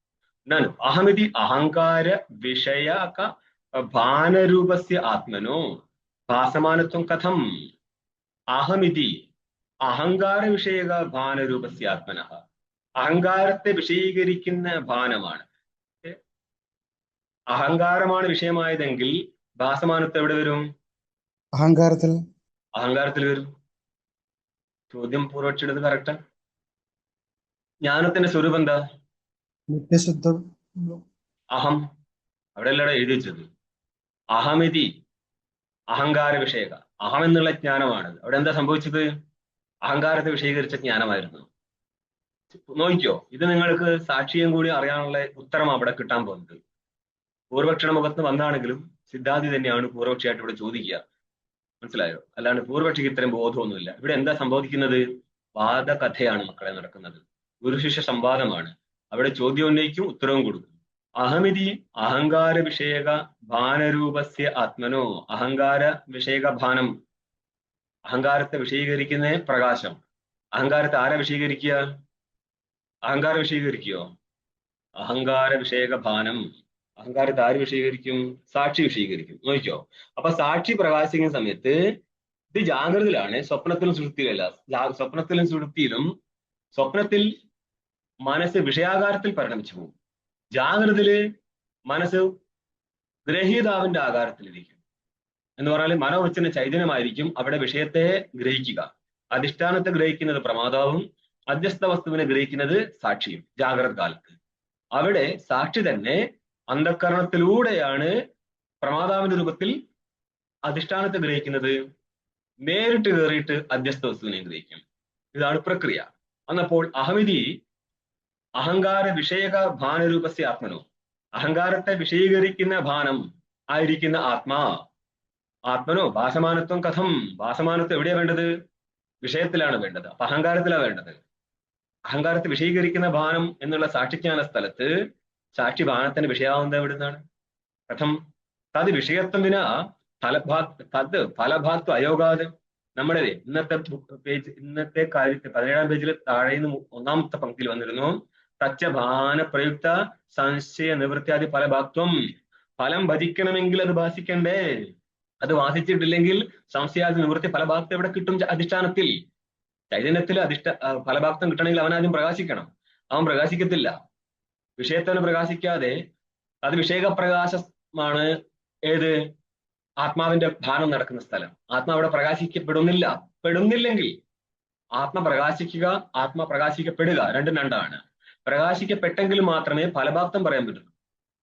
എന്നാലും അഹമിതി അഹങ്കാര വിഷയക ഭാനരൂപസ്യ ആത്മനോ ഭാസമാനത്വം കഥം? അഹമിതി അഹങ്കാര വിഷയക ഭാനരൂപസ്യ ആത്മന, അഹങ്കാരത്തെ വിഷയീകരിക്കുന്ന ഭാനമാണ്. അഹങ്കാരമാണ് വിഷയമായതെങ്കിൽ ഭാസമാനത്വം എവിടെ വരും? അഹങ്കാരത്തിൽ വരും. ചോദ്യം പൂർവക്ഷിയുടേത് കറക്റ്റാ. ജ്ഞാനത്തിന്റെ സ്വരൂപം എന്താ? അഹം. അവിടെ അല്ലടാ എഴുതി വെച്ചത്. അഹമിതി അഹങ്കാര വിഷയക, അഹം എന്നുള്ള ജ്ഞാനമാണ്. അവിടെ എന്താ സംഭവിച്ചത്? അഹങ്കാരത്തെ വിഷയീകരിച്ച ജ്ഞാനമായിരുന്നു. നോക്കിക്കോ, ഇത് നിങ്ങൾക്ക് സാക്ഷിയും കൂടി അറിയാനുള്ള ഉത്തരം അവിടെ കിട്ടാൻ പോകുന്നത്. പൂർവക്ഷിയുടെ മുഖത്ത് വന്നാണെങ്കിലും സിദ്ധാന്തി തന്നെയാണ് പൂർവക്ഷിയായിട്ട് ഇവിടെ ചോദിക്കുക. മനസ്സിലായോ? അല്ലാണ്ട് പൂർവക്ഷിക്ക് ഇത്രയും ബോധമൊന്നുമില്ല. ഇവിടെ എന്താ സംഭവിക്കുന്നത്? വാദകഥയാണ് മക്കളെ നടക്കുന്നത്. ഗുരുശിഷ്യ സംവാദമാണ്. അവിടെ ചോദ്യം ഉന്നയിക്കും, ഉത്തരവും കൊടുക്കും. അഹമിതി അഹങ്കാര വിഷയക ഭാനരൂപസ്യ ആത്മനോ, അഹങ്കാര വിഷയക ഭാനം, അഹങ്കാരത്തെ വിഷയീകരിക്കുന്ന പ്രകാശം. അഹങ്കാരത്തെ ആരാ വിഷയീകരിക്കുക? അഹങ്കാരം വിഷയീകരിക്കുകയോ? അഹങ്കാര വിഷയക ഭാനം. അഹങ്കാരത്തെ ആര് വിഷയീകരിക്കും? സാക്ഷി വിഷയീകരിക്കും. നോക്കിക്കോ, അപ്പൊ സാക്ഷി പ്രകാശിക്കുന്ന സമയത്ത് ഇത് ജാഗ്രതയിലാണ്, സ്വപ്നത്തിലും സുഷുപ്തിയിലല്ല. സ്വപ്നത്തിലും സുഷുപ്തിയിലും സ്വപ്നത്തിൽ മനസ്സ് വിഷയാകാരത്തിൽ പരിണമിച്ചു പോകും. ജാഗ്രതയില് മനസ്സ് ഗ്രഹീതാവിന്റെ ആകാരത്തിലിരിക്കും. എന്ന് പറഞ്ഞാൽ മനോവച്ചന ചൈതന്യമായിരിക്കും അവിടെ വിഷയത്തെ ഗ്രഹിക്കുക. അധിഷ്ഠാനത്തെ ഗ്രഹിക്കുന്നത് പ്രമാതാവും അധ്യസ്ഥ വസ്തുവിനെ ഗ്രഹിക്കുന്നത് സാക്ഷിയും. ജാഗ്രത കാലത്ത് അവിടെ സാക്ഷി തന്നെ അന്ധക്കരണത്തിലൂടെയാണ് പ്രമാതാവിന്റെ രൂപത്തിൽ അധിഷ്ഠാനത്തെ ഗ്രഹിക്കുന്നത്. നേരിട്ട് കയറിയിട്ട് അധ്യസ്ഥ വസ്തുവിനെ ഗ്രഹിക്കും. ഇതാണ് പ്രക്രിയ. അന്നപ്പോൾ അഹമിതി അഹങ്കാര വിഷയക ഭാനരൂപസ്യ ആത്മനോ, അഹങ്കാരത്തെ വിഷയീകരിക്കുന്ന ഭാനം ആയിരിക്കുന്ന ആത്മനോ ഭാസമാനത്വം കഥം? ഭാസമാനത്വം എവിടെയാ വേണ്ടത്? വിഷയത്തിലാണ് വേണ്ടത്. അപ്പൊ അഹങ്കാരത്തിലാണ് വേണ്ടത്. അഹങ്കാരത്തെ വിഷയീകരിക്കുന്ന ഭാനം എന്നുള്ള സാക്ഷിജ്ഞാന സ്ഥലത്ത് സാക്ഷി ഭാനത്തിന് വിഷയാവുന്നത് എവിടുന്നാണ്? കഥം? തത് വിഷയത്വം വിന ഫലഭാത്വ അയോഗാത്. നമ്മുടെ ഇന്നത്തെ കാര്യത്തിൽ 17-ാം പേജിൽ താഴെന്ന് 1-ാമത്തെ പങ്ക്തിയിൽ വന്നിരുന്നു. തച്ച ഭാന പ്രയുക്ത സംശയ നിവൃത്തിയാദി ഫലഭാത്വം. ഫലം ഭജിക്കണമെങ്കിൽ അത് ഭാസിക്കണ്ടേ? അത് വാസിച്ചിട്ടില്ലെങ്കിൽ സംശയാദി നിവൃത്തി ഫലഭാഗത്ത് എവിടെ കിട്ടും? അധിഷ്ഠാനത്തിൽ. ചൈതന്യത്തിൽ ഫലഭാഗം കിട്ടണമെങ്കിൽ അവനാദ്യം പ്രകാശിക്കണം. അവൻ പ്രകാശിക്കത്തില്ല. വിഷയത്തിന് പ്രകാശിക്കാതെ അത് വിഷയക പ്രകാശമാണ്. ഏത്? ആത്മാവിന്റെ ഭാനം നടക്കുന്ന സ്ഥലം. ആത്മാ അവിടെ പെടുന്നില്ലെങ്കിൽ ആത്മപ്രകാശിക്കുക, ആത്മപ്രകാശിക്കപ്പെടുക രണ്ടും രണ്ടാണ്. പ്രകാശിക്കപ്പെട്ടെങ്കിൽ മാത്രമേ ഫലഭാക്തം പറയാൻ പറ്റൂ.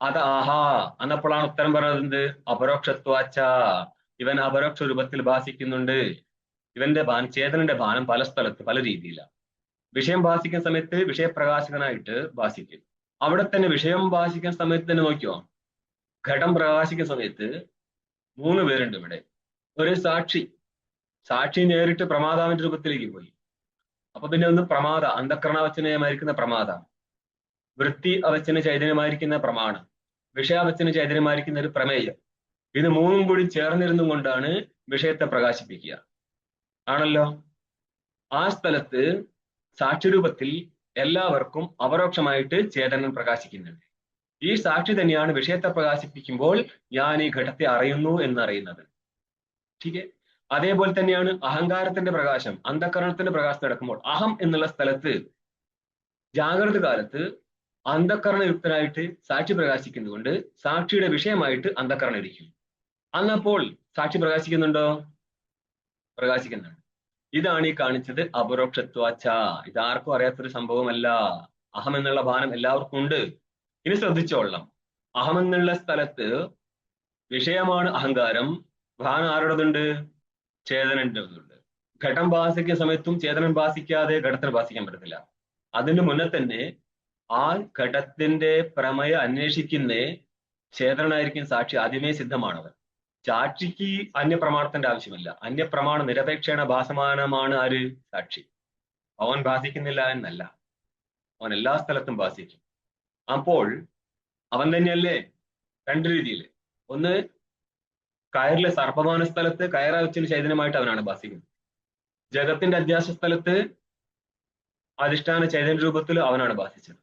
അത് ആഹാ അന്നപ്പോഴാണ് ഉത്തരം പറയുന്നത്. അപരോക്ഷത്വാച്ച, ഇവൻ അപരോക്ഷ രൂപത്തിൽ ഭാസിക്കുന്നുണ്ട്. ഇവന്റെ ചേതനന്റെ ഭാനം പല സ്ഥലത്ത് പല രീതിയിലാണ്. വിഷയം ഭാസിക്കുന്ന സമയത്ത് വിഷയപ്രകാശകനായിട്ട് ഭാസിക്കും. അവിടെ തന്നെ വിഷയം ഭാസിക്കുന്ന സമയത്ത് തന്നെ നോക്കിയോ, ഘടം പ്രകാശിക്കുന്ന സമയത്ത് 3 പേരുണ്ട് ഇവിടെ. ഒരു സാക്ഷി നേരിട്ട് പ്രമാതാവിന്റെ രൂപത്തിലേക്ക് പോയി. അപ്പൊ പിന്നെ ഒന്ന് പ്രമാദ, അന്ധക്കരണാവച്ചനയമായിരിക്കുന്ന പ്രമാദ, വൃത്തി അവച്ചന ചൈതന്യമായിരിക്കുന്ന പ്രമാണം, വിഷയാവച്ചന ചൈതന്യമായിരിക്കുന്ന ഒരു പ്രമേയം. ഇത് 3ഉം കൂടി ചേർന്നിരുന്നും കൊണ്ടാണ് വിഷയത്തെ പ്രകാശിപ്പിക്കുക. ആണല്ലോ. ആ സ്ഥലത്ത് സാക്ഷിരൂപത്തിൽ എല്ലാവർക്കും അപരോക്ഷമായിട്ട് ചേതനൻ പ്രകാശിക്കുന്നുണ്ട്. ഈ സാക്ഷി തന്നെയാണ് വിഷയത്തെ പ്രകാശിപ്പിക്കുമ്പോൾ ഞാൻ ഈ ഘടത്തെ അറിയുന്നു എന്നറിയുന്നത്. ठीक है. അതേപോലെ തന്നെയാണ് അഹങ്കാരത്തിന്റെ പ്രകാശം, അന്ധക്കരണത്തിന്റെ പ്രകാശം നടക്കുമ്പോൾ അഹം എന്നുള്ള സ്ഥലത്ത് ജാഗ്രത കാലത്ത് അന്ധക്കരണയുക്തനായിട്ട് സാക്ഷി പ്രകാശിക്കുന്നതുകൊണ്ട് സാക്ഷിയുടെ വിഷയമായിട്ട് അന്ധക്കരണം ഇരിക്കും. അന്നപ്പോൾ സാക്ഷി പ്രകാശിക്കുന്നുണ്ടോ? പ്രകാശിക്കുന്നുണ്ട്. ഇതാണ് ഈ കാണിച്ചത് അപരോക്ഷത്വാച്ച. ഇതാർക്കും അറിയാത്തൊരു സംഭവമല്ല. അഹം എന്നുള്ള ഭാനം എല്ലാവർക്കും ഉണ്ട്. ഇനി ശ്രദ്ധിച്ചോളണം, അഹം എന്നുള്ള സ്ഥലത്ത് വിഷയമാണ് അഹങ്കാരം. ഭാനം ആരുടേതുണ്ട്? ചേതനൻ്റെതുണ്ട്. ഘടം ഭാസിക്കുന്ന സമയത്തും ചേതനം ഭാസിക്കാതെ ഘടത്തിന് ഭാസിക്കാൻ പറ്റത്തില്ല. അതിന് മുന്നേ തന്നെ ആ ഘടത്തിന്റെ പ്രമേയ അന്വേഷിക്കുന്ന ചേതനായിരിക്കും സാക്ഷി. ആദ്യമേ സിദ്ധമാണത്. സാക്ഷിക്ക് അന്യപ്രമാണത്തിന്റെ ആവശ്യമില്ല. അന്യപ്രമാണ നിരപേക്ഷേണ ഭാസമാനമാണ് ആര്? സാക്ഷി. അവൻ ഭാസിക്കുന്നില്ല എന്നല്ല, അവൻ എല്ലാ സ്ഥലത്തും ഭാസിക്കും. അപ്പോൾ അവൻ തന്നെയല്ലേ രണ്ട് രീതിയിൽ. ഒന്ന്, കയറിലെ സർപ്പമാന സ്ഥലത്ത് കയറാ വെച്ചതിന് ചൈതന്യമായിട്ട് അവനാണ് ഭാസിക്കുന്നത്. ജഗത്തിന്റെ അധ്യാസ സ്ഥലത്ത് അധിഷ്ഠാന ചൈതന്യ രൂപത്തിൽ അവനാണ് ഭാസിച്ചത്.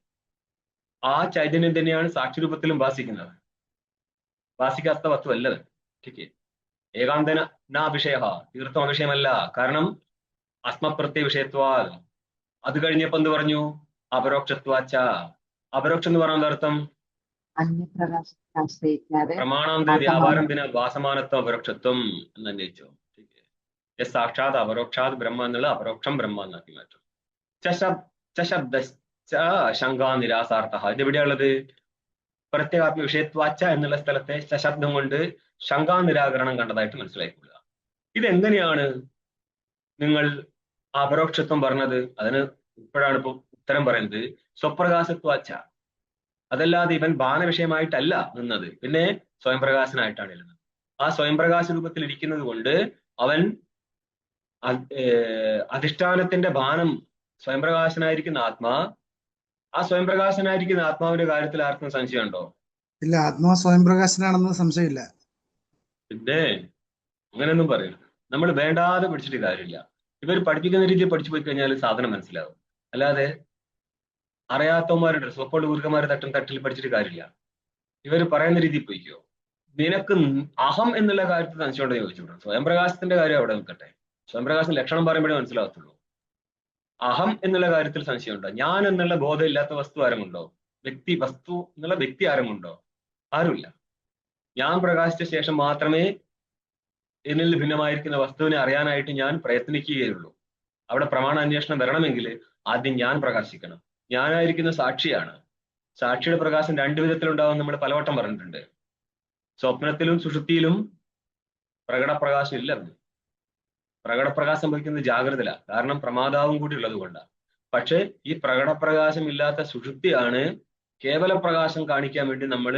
ആ ചൈതന്യം തന്നെയാണ് സാക്ഷി രൂപത്തിലും ഭാസിക്കുന്നത്. ഭാസിക്കാത്ത വസ്തുവല്ലത്. ठीक ഏകാന്തന നാ വിഷയ, തീർത്ഥം വിഷയമല്ല. കാരണം അസ്മപ്രത്യ വിഷയത്വാൽ. അത് കഴിഞ്ഞപ്പോ എന്ത് പറഞ്ഞു? അപരോക്ഷത്വാച്ച. അപരോക്ഷം എന്ന് പറഞ്ഞ അർത്ഥം അന്യപ്രകാശത്തെ ആശ്രയിക്കാതെ പ്രമാണാന്തര വ്യാപാരം പിന്നെ ഭാസമാനത്വം അപരോക്ഷത്വം എന്ന് അന്വേഷിച്ചു. സാക്ഷാത് അപരോക്ഷാത് ബ്രഹ്മ എന്നുള്ള അപരോക്ഷം ബ്രഹ്മ എന്നാക്കി മാറ്റും. ശബ്ദ ശങ്കാ നിരാസാർത്ഥ. ഇതെവിടെയുള്ളത്? പ്രത്യേകാത്മ വിഷയത്വാച്ച എന്നുള്ള സ്ഥലത്തെ ശബ്ദം കൊണ്ട് ശങ്കാ നിരാകരണം കണ്ടതായിട്ട് മനസ്സിലായിക്കൊള്ളുക. ഇതെങ്ങനെയാണ് നിങ്ങൾ അപരോക്ഷത്വം പറഞ്ഞത്? അതിന് ഇപ്പോഴാണ് ഇപ്പൊ ഉത്തരം പറയുന്നത്. സ്വപ്രകാശത്വാച്ച. അതല്ലാതെ ഇവൻ ബാലവിഷയമായിട്ടല്ല നിന്നത്, പിന്നെ സ്വയം പ്രകാശനായിട്ടാണ് ഇരുന്നത്. ആ സ്വയം പ്രകാശ രൂപത്തിൽ ഇരിക്കുന്നത് കൊണ്ട് അവൻ അധിഷ്ഠാനത്തിന്റെ ബാനം സ്വയം പ്രകാശനായിരിക്കുന്ന ആത്മാ. ആ സ്വയം പ്രകാശനായിരിക്കുന്ന ആത്മാവിന്റെ കാര്യത്തിൽ ആർക്കും സംശയമുണ്ടോ? ഇല്ല, ആത്മാവ് സ്വയം പ്രകാശനാണെന്ന് സംശയമില്ല. പിന്നെ അങ്ങനെയൊന്നും പറയും. നമ്മൾ വേണ്ടാതെ പഠിച്ചിട്ട് കാര്യമില്ല. ഇവർ പഠിപ്പിക്കുന്ന രീതിയിൽ പഠിച്ചു പോയി കഴിഞ്ഞാൽ സാധനം മനസ്സിലാവും. അല്ലാതെ അറിയാത്തവന്മാരുണ്ട്, സ്വപ്പോട് ഗുരുക്കന്മാരെ തട്ടിൽ പഠിച്ചിട്ട് കാര്യമില്ല. ഇവർ പറയുന്ന രീതിയിൽ പോയിക്കോ. നിനക്ക് അഹം എന്നുള്ള കാര്യത്തിൽ സംശയം ഉണ്ടെന്ന് ചോദിച്ചു. സ്വയം പ്രകാശത്തിന്റെ കാര്യം അവിടെ നിൽക്കട്ടെ. സ്വയം പ്രകാശം ലക്ഷണം പറയുമ്പോഴേ മനസ്സിലാകത്തുള്ളൂ. അഹം എന്നുള്ള കാര്യത്തിൽ സംശയമുണ്ടോ? ഞാൻ എന്നുള്ള ബോധം ഇല്ലാത്ത വസ്തു ആരുമുണ്ടോ? വസ്തു എന്നുള്ള വ്യക്തി ആരുമുണ്ടോ? ആരുമില്ല. ഞാൻ പ്രകാശിച്ച ശേഷം മാത്രമേ എന്നിൽ ഭിന്നമായിരിക്കുന്ന വസ്തുവിനെ അറിയാനായിട്ട് ഞാൻ പ്രയത്നിക്കുകയുള്ളൂ. അവിടെ പ്രമാണ അന്വേഷണം വരണമെങ്കിൽ ആദ്യം ഞാൻ പ്രകാശിക്കണം. ഞാനായിരിക്കുന്ന സാക്ഷിയാണ്. സാക്ഷിയുടെ പ്രകാശം രണ്ടു വിധത്തിലുണ്ടാവും. നമ്മൾ പലവട്ടം പറഞ്ഞിട്ടുണ്ട്. സ്വപ്നത്തിലും സുഷുപ്തിയിലും പ്രകടപ്രകാശം ഇല്ല. പ്രകടപ്രകാശം സംഭവിക്കുന്നത് ജാഗ്രതയില. കാരണം പ്രമാദാവും കൂടി ഉള്ളത് കൊണ്ടാണ്. പക്ഷെ ഈ പ്രകടപ്രകാശം ഇല്ലാത്ത സുഷുപ്തിയാണ് കേവല പ്രകാശം കാണിക്കാൻ വേണ്ടി നമ്മൾ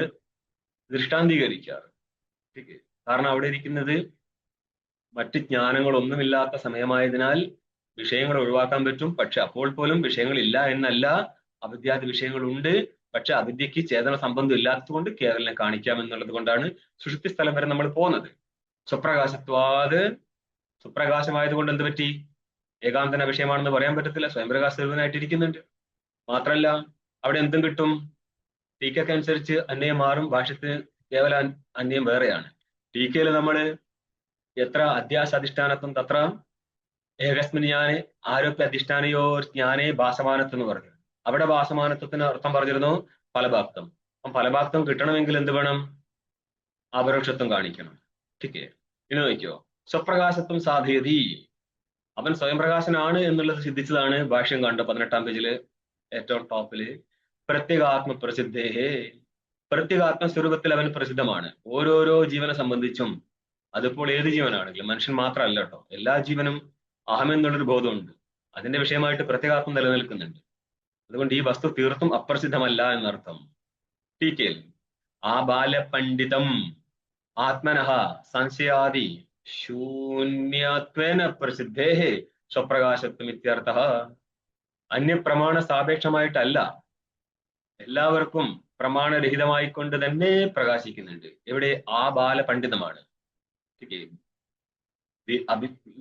ദൃഷ്ടാന്തീകരിക്കാറ്. കാരണം അവിടെ ഇരിക്കുന്നത് മറ്റ് ജ്ഞാനങ്ങളൊന്നുമില്ലാത്ത സമയമായതിനാൽ വിഷയങ്ങൾ ഒഴിവാക്കാൻ പറ്റും. പക്ഷെ അപ്പോൾ പോലും വിഷയങ്ങളില്ല എന്നല്ല, അവിദ്യാദി വിഷയങ്ങളുണ്ട്. പക്ഷെ അവിദ്യക്ക് ചേതന സംബന്ധം ഇല്ലാത്തത് കൊണ്ട് കേവലിനെ കാണിക്കാം എന്നുള്ളത് കൊണ്ടാണ് സുഷുപ്തി സ്ഥലം വരെ നമ്മൾ പോകുന്നത്. സ്വപ്രകാശത്വാത്, സുപ്രകാശമായതുകൊണ്ട് എന്ത് പറ്റി? ഏകാന്തന വിഷയമാണെന്ന് പറയാൻ പറ്റത്തില്ല. സ്വയംപ്രകാശ സ്വരൂപനായിട്ടിരിക്കുന്നുണ്ട്. മാത്രല്ല അവിടെ എന്തും കിട്ടും. ടീക്കൊക്കെ അനുസരിച്ച് അന്യം മാറും. ഭാഷ്യത്തിന് കേവല അന്യം വേറെയാണ്. ടീക്കയിൽ നമ്മൾ എത്ര അധ്യാസാധിഷ്ഠാനത്വം തത്ര ഏകസ്മിൻ ജ്ഞാനെ ആരോപ്യ അധിഷ്ഠാനയോ ജ്ഞാനേ ഭാസമാനത്വം എന്ന് പറഞ്ഞു. അവിടെ ഭാസമാനത്വത്തിന് അർത്ഥം പറഞ്ഞിരുന്നു ഫലഭാക്തം. അപ്പം ഫലഭാക്തം കിട്ടണമെങ്കിൽ എന്ത് വേണം? അപരോക്ഷത്വം കാണിക്കണം. ठीक ഇനി നോക്കിയോ. സ്വപ്രകാശത്വം സാധയതി. അവൻ സ്വയം പ്രകാശനാണ് എന്നുള്ളത് സിദ്ധിച്ചതാണ് ഭാഷ്യം കണ്ട 18-ാം പേജില് ഏറ്റവും ടോപ്പില്. പ്രത്യേകാത്മ പ്രസിദ്ധേഹേ. പ്രത്യേകാത്മ സ്വരൂപത്തിൽ അവൻ പ്രസിദ്ധമാണ്. ഓരോരോ ജീവനെ സംബന്ധിച്ചും. അതിപ്പോൾ ഏത് ജീവനാണെങ്കിലും, മനുഷ്യൻ മാത്രമല്ല കേട്ടോ, എല്ലാ ജീവനും അഹമെന്നുള്ളൊരു ബോധമുണ്ട്. അതിന്റെ വിഷയമായിട്ട് പ്രത്യേകാത്മം നിലനിൽക്കുന്നുണ്ട്. അതുകൊണ്ട് ഈ വസ്തു തീർത്തും അപ്രസിദ്ധമല്ല എന്നർത്ഥം. ടീക്കയിൽ ആ ബാലപണ്ഡിതം ആത്മനഃ സംശയാദി ശൂന്യത്വേന പ്രസിദ്ധേഹേ സ്വപ്രകാശത്വം ഇത്യർത്ഥഃ. അന്യപ്രമാണ സാപേക്ഷമായിട്ടല്ല, എല്ലാവർക്കും പ്രമാണരഹിതമായിക്കൊണ്ട് തന്നെ പ്രകാശിക്കുന്നുണ്ട്. എവിടെ? ആ ബാലപണ്ഡിതമാണ്.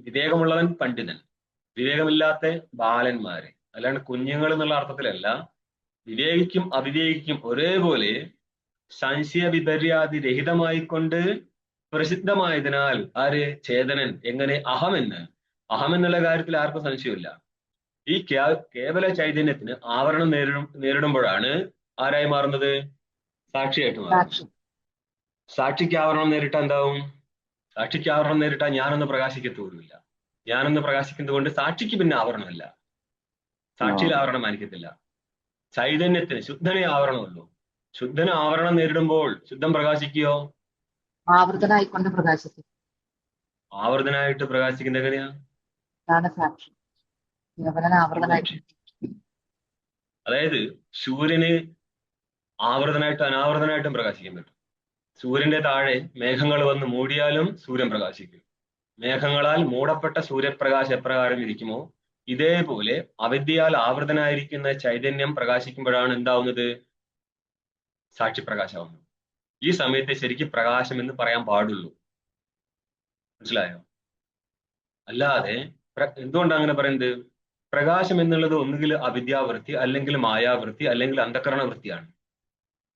വിവേകമുള്ളവൻ പണ്ഡിതൻ, വിവേകമില്ലാത്ത ബാലന്മാര്. അല്ലാണ്ട് കുഞ്ഞുങ്ങൾ എന്നുള്ള അർത്ഥത്തിലല്ല. വിവേകിക്കും അവിവേകിക്കും ഒരേപോലെ സംശയ വിപര്യാദി രഹിതമായിക്കൊണ്ട് പ്രസിദ്ധമായതിനാൽ ആര് ചേതനൻ എങ്ങനെ അഹം എന്നുള്ള കാര്യത്തിൽ ആർക്കും സംശയമില്ല. ഈ കേവല ചൈതന്യത്തിന് ആവരണം നേരിടുമ്പോഴാണ് ആരായി മാറുന്നത്? സാക്ഷിയായിട്ട് മാറുന്നത്. സാക്ഷി. സാക്ഷിക്ക് ആവരണം നേരിട്ടാൽ എന്താവും? സാക്ഷിക്ക് ആവരണം നേരിട്ടാൽ ഞാനൊന്ന് പ്രകാശിക്കത്തോലുമില്ല. ഞാനൊന്ന് പ്രകാശിക്കുന്നത് കൊണ്ട് സാക്ഷിക്ക് പിന്നെ ആവരണമില്ല, സാക്ഷിയിൽ ആവരണം മാനിക്കത്തില്ല. ചൈതന്യത്തിന് ശുദ്ധനെ ആവരണമല്ലോ. ശുദ്ധന് ആവരണം നേരിടുമ്പോൾ ശുദ്ധം പ്രകാശിക്കുകയോ? ആവൃതനായിക്കൊണ്ട് പ്രകാശിക്കും. ആവർത്തനായിട്ട് പ്രകാശിക്കുന്ന എങ്ങനെയാ? അതാണ് സാക്ഷി. കേവലൻ ആവൃതനായി. അതായത് സൂര്യന് ആവൃതനായിട്ടും അനാവൃതനായിട്ടും പ്രകാശിക്കാൻ പറ്റും. സൂര്യന്റെ താഴെ മേഘങ്ങൾ വന്ന് മൂടിയാലും സൂര്യൻ പ്രകാശിക്കും. മേഘങ്ങളാൽ മൂടപ്പെട്ട സൂര്യപ്രകാശം എപ്രകാരം ഇരിക്കുമോ ഇതേപോലെ അവിദ്യയാൽ ആവൃതനായിരിക്കുന്ന ചൈതന്യം പ്രകാശിക്കുമ്പോഴാണ് എന്താവുന്നത്? സാക്ഷിപ്രകാശമാവുന്നത്. ഈ സമയത്ത് ശരിക്കും പ്രകാശം എന്ന് പറയാൻ പാടുള്ളൂ. മനസ്സിലായോ? അല്ലാതെ എന്തുകൊണ്ടാണ് അങ്ങനെ പറയുന്നത്? പ്രകാശം എന്നുള്ളത് ഒന്നുകിൽ അവിദ്യാവൃത്തി, അല്ലെങ്കിൽ മായാവൃത്തി, അല്ലെങ്കിൽ അന്ധകരണ വൃത്തിയാണ്.